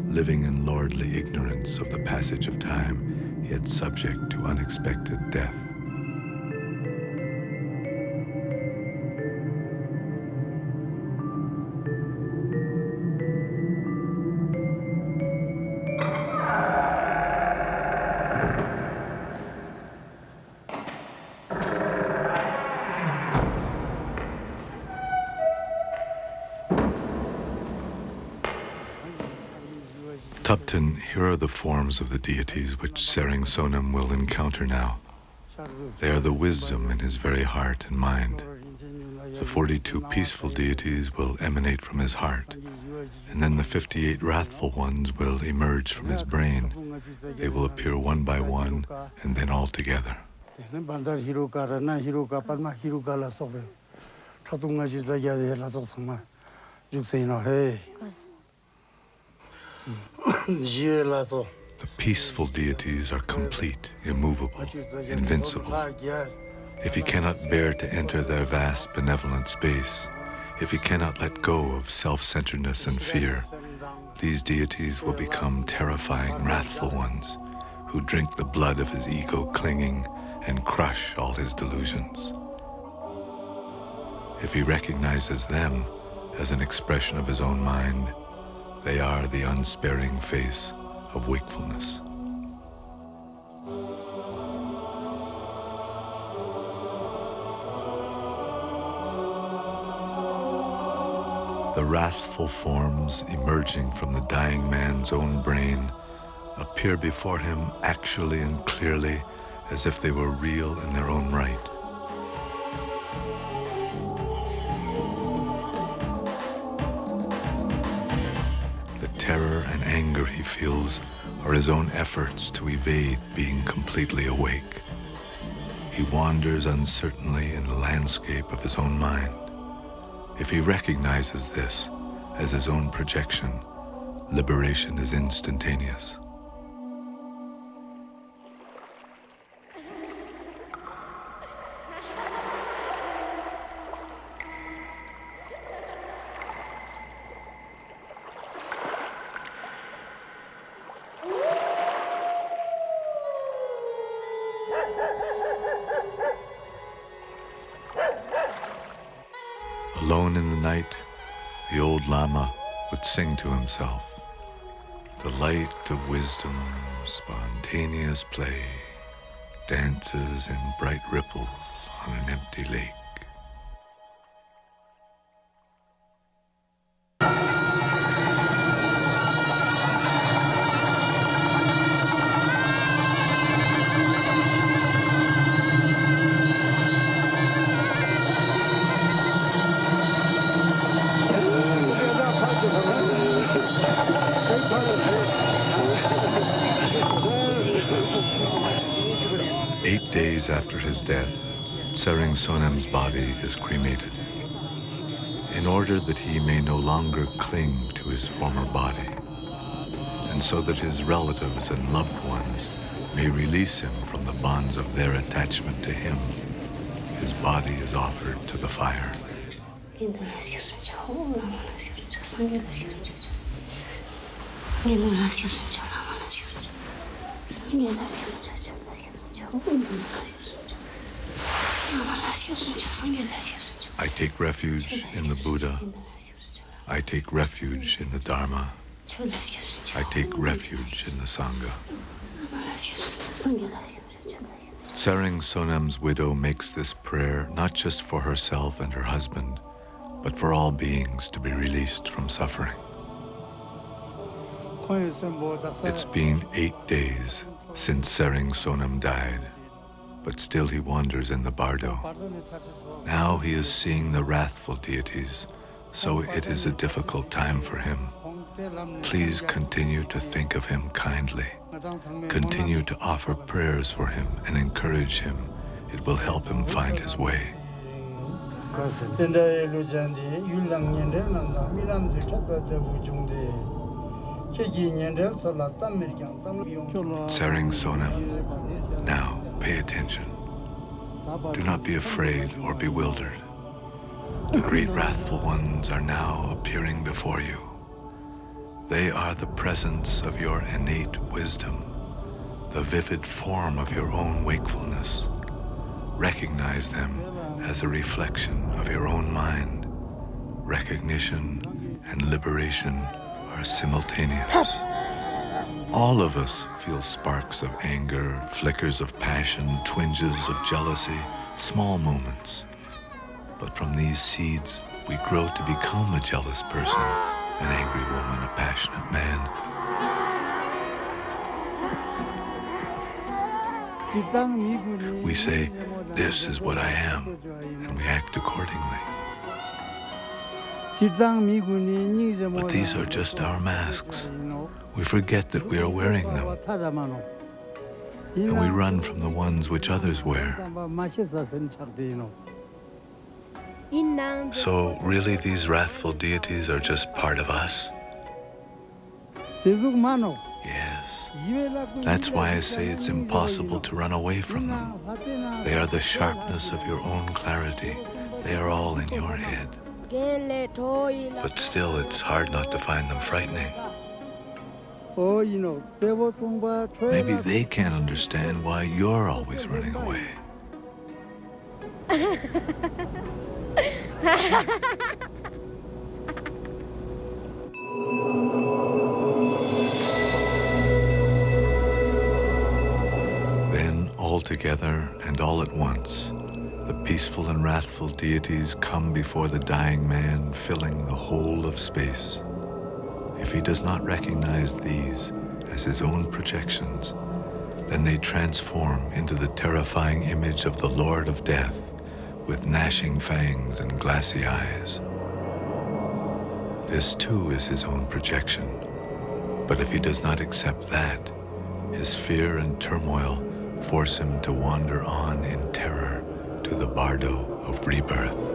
living in lordly ignorance of the passage of time, yet subject to unexpected death. Lupton, here are the forms of the deities which Sering Sonam will encounter now. They are the wisdom in his very heart and mind. The 42 peaceful deities will emanate from his heart, and then the 58 wrathful ones will emerge from his brain. They will appear one by one, and then all together. The peaceful deities are complete, immovable, invincible. If he cannot bear to enter their vast benevolent space, if he cannot let go of self-centeredness and fear, these deities will become terrifying, wrathful ones who drink the blood of his ego clinging and crush all his delusions. If he recognizes them as an expression of his own mind, they are the unsparing face of wakefulness. The wrathful forms emerging from the dying man's own brain appear before him actually and clearly as if they were real in their own right. The terror and anger he feels are his own efforts to evade being completely awake. He wanders uncertainly in the landscape of his own mind. If he recognizes this as his own projection, liberation is instantaneous. Alone in the night, the old Lama would sing to himself, "The light of wisdom, spontaneous play, dances in bright ripples on an empty lake." After his death, Sering Sonam's body is cremated. In order that he may no longer cling to his former body, and so that his relatives and loved ones may release him from the bonds of their attachment to him, his body is offered to the fire. I take refuge in the Buddha. I take refuge in the Dharma. I take refuge in the Sangha. Sering Sonam's widow makes this prayer not just for herself and her husband, but for all beings to be released from suffering. It's been 8 days since Sering Sonam died, but still he wanders in the bardo. Now he is seeing the wrathful deities, so it is a difficult time for him. Please continue to think of him kindly. Continue to offer prayers for him and encourage him. It will help him find his way. Sering Sonam, now pay attention. Do not be afraid or bewildered. The great wrathful ones are now appearing before you. They are the presence of your innate wisdom, the vivid form of your own wakefulness. Recognize them as a reflection of your own mind. Recognition and liberation are simultaneous. All of us feel sparks of anger, flickers of passion, twinges of jealousy, small moments. But from these seeds, we grow to become a jealous person, an angry woman, a passionate man. We say, "This is what I am," and we act accordingly. But these are just our masks. We forget that we are wearing them, and we run from the ones which others wear. So really these wrathful deities are just part of us? Yes. That's why I say it's impossible to run away from them. They are the sharpness of your own clarity. They are all in your head. But still, it's hard not to find them frightening. Maybe they can't understand why you're always running away. Then, all together and all at once, the peaceful and wrathful deities come before the dying man, filling the whole of space. If he does not recognize these as his own projections, then they transform into the terrifying image of the Lord of Death with gnashing fangs and glassy eyes. This too is his own projection. But if he does not accept that, his fear and turmoil force him to wander on in terror to the bardo of rebirth.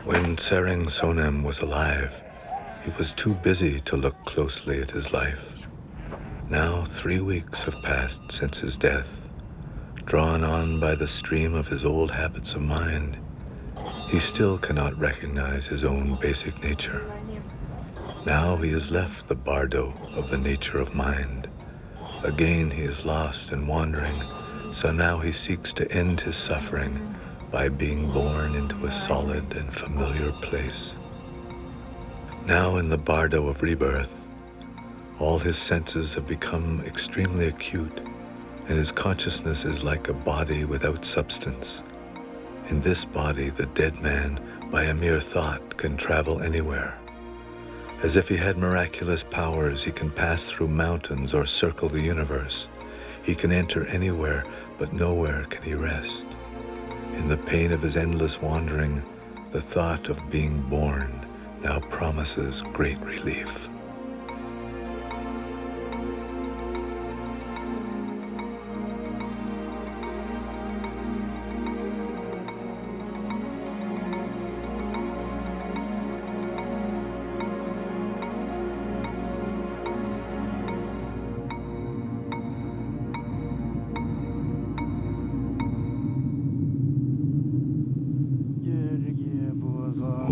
When Tsering Sonam was alive, he was too busy to look closely at his life. Now 3 weeks have passed since his death. Drawn on by the stream of his old habits of mind, he still cannot recognize his own basic nature. Now he has left the bardo of the nature of mind. Again he is lost and wandering, so now he seeks to end his suffering by being born into a solid and familiar place. Now in the bardo of rebirth, all his senses have become extremely acute, and his consciousness is like a body without substance. In this body, the dead man, by a mere thought, can travel anywhere. As if he had miraculous powers, he can pass through mountains or circle the universe. He can enter anywhere, but nowhere can he rest. In the pain of his endless wandering, the thought of being born now promises great relief.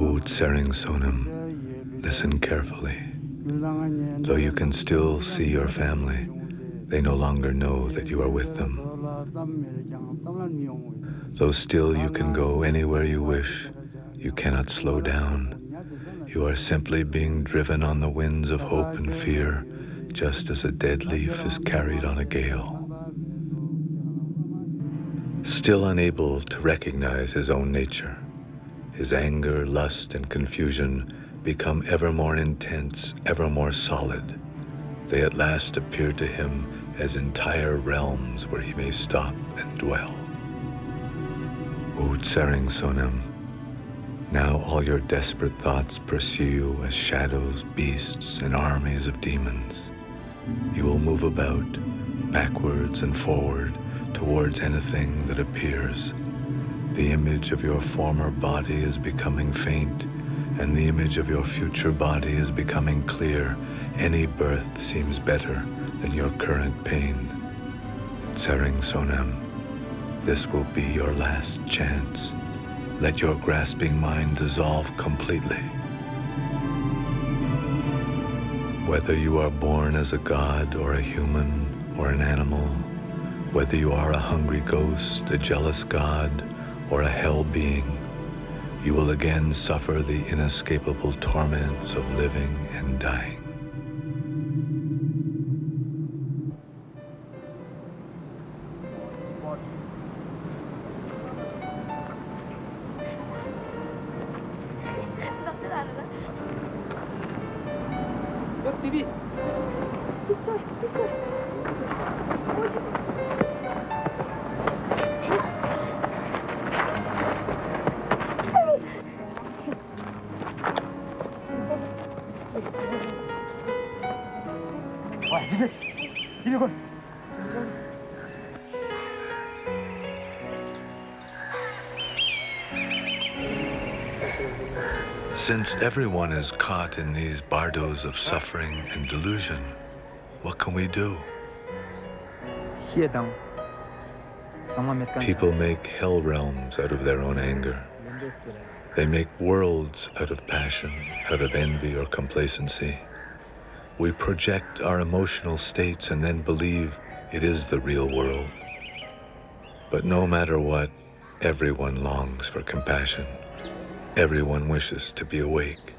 O Tsering Sonam, listen carefully. Though you can still see your family, they no longer know that you are with them. Though still you can go anywhere you wish, you cannot slow down. You are simply being driven on the winds of hope and fear, just as a dead leaf is carried on a gale. Still unable to recognize his own nature, his anger, lust, and confusion become ever more intense, ever more solid. They at last appear to him as entire realms where he may stop and dwell. O Tsering Sonam, now all your desperate thoughts pursue you as shadows, beasts, and armies of demons. You will move about, backwards and forward, towards anything that appears. The image of your former body is becoming faint, and the image of your future body is becoming clear. Any birth seems better than your current pain. Tsering Sonam, this will be your last chance. Let your grasping mind dissolve completely. Whether you are born as a god or a human or an animal, whether you are a hungry ghost, a jealous god, or a hell being, you will again suffer the inescapable torments of living and dying. Since everyone is caught in these bardos of suffering and delusion, what can we do? People make hell realms out of their own anger. They make worlds out of passion, out of envy or complacency. We project our emotional states and then believe it is the real world. But no matter what, everyone longs for compassion. Everyone wishes to be awake.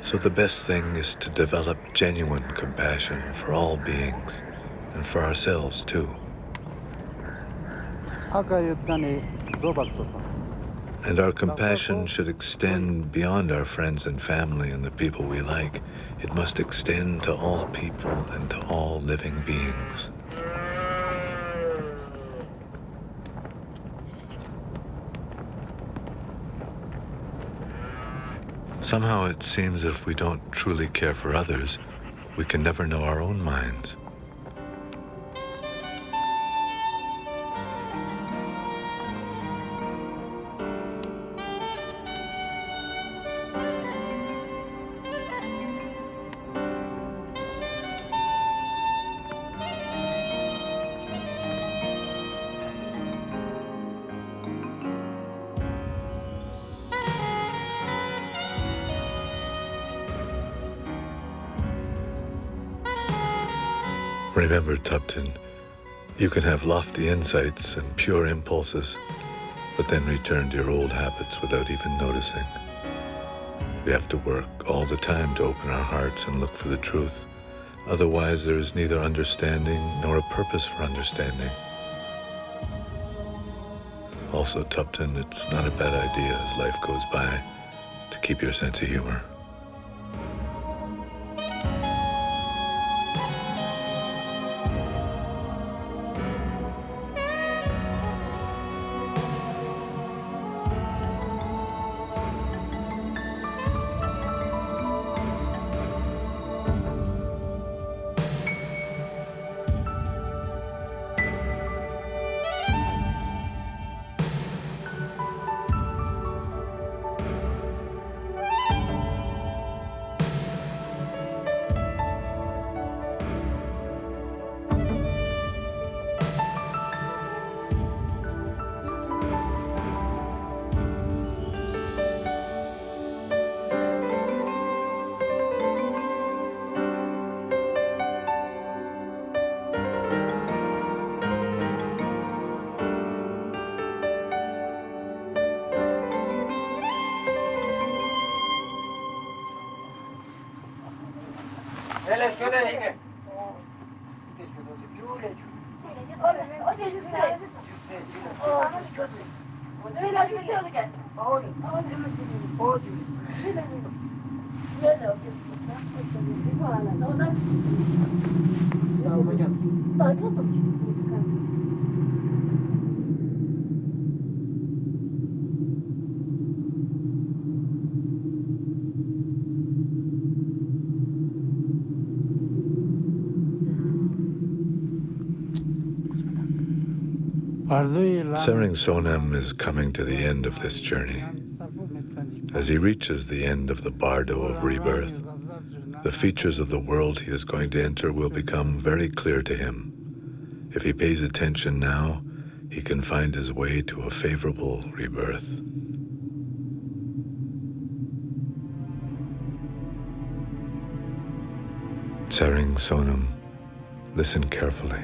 So the best thing is to develop genuine compassion for all beings and for ourselves too. And our compassion should extend beyond our friends and family and the people we like. It must extend to all people and to all living beings. Somehow it seems if we don't truly care for others, we can never know our own minds. Remember, Tupton, you can have lofty insights and pure impulses, but then return to your old habits without even noticing. We have to work all the time to open our hearts and look for the truth. Otherwise, there is neither understanding nor a purpose for understanding. Also, Tupton, it's not a bad idea as life goes by to keep your sense of humor. Sering Sonam is coming to the end of this journey. As he reaches the end of the bardo of rebirth, the features of the world he is going to enter will become very clear to him. If he pays attention now, he can find his way to a favorable rebirth. Tsering Sonam, listen carefully.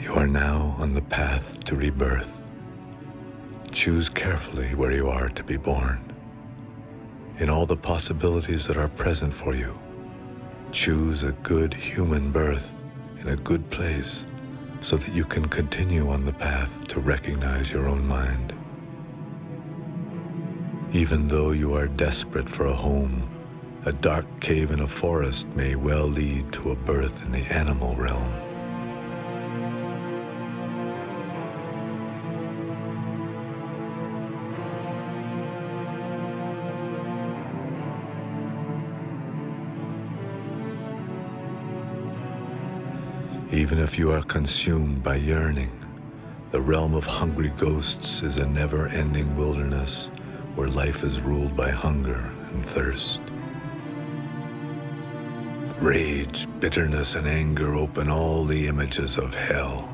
You are now on the path to rebirth. Choose carefully where you are to be born. In all the possibilities that are present for you, choose a good human birth in a good place so that you can continue on the path to recognize your own mind. Even though you are desperate for a home, a dark cave in a forest may well lead to a birth in the animal realm. Even if you are consumed by yearning, the realm of hungry ghosts is a never-ending wilderness where life is ruled by hunger and thirst. Rage, bitterness, and anger open all the images of hell.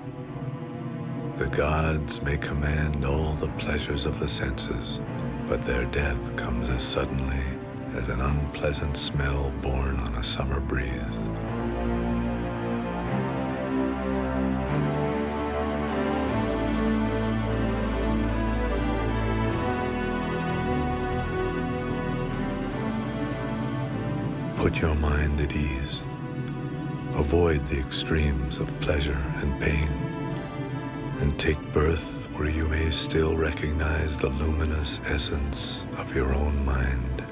The gods may command all the pleasures of the senses, but their death comes as suddenly as an unpleasant smell borne on a summer breeze. Put your mind at ease. Avoid the extremes of pleasure and pain, and take birth where you may still recognize the luminous essence of your own mind.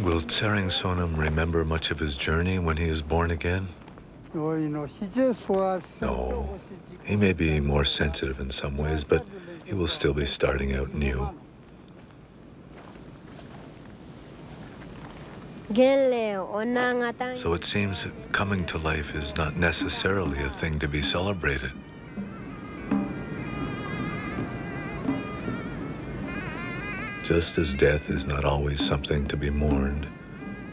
Will Tsering Sonam remember much of his journey when he is born again? No. He may be more sensitive in some ways, but he will still be starting out new. So it seems that coming to life is not necessarily a thing to be celebrated. Just as death is not always something to be mourned,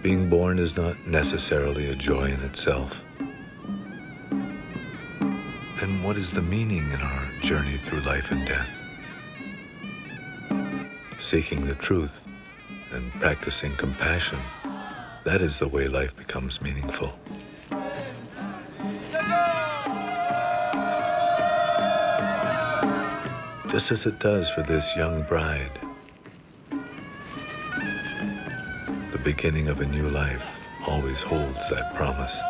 being born is not necessarily a joy in itself. And what is the meaning in our journey through life and death? Seeking the truth and practicing compassion, that is the way life becomes meaningful. Just as it does for this young bride. The beginning of a new life always holds that promise.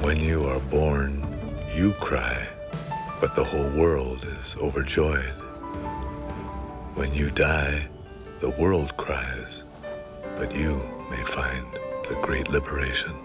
When you are born, you cry, but the whole world is overjoyed. When you die, the world cries, but you may find the great liberation.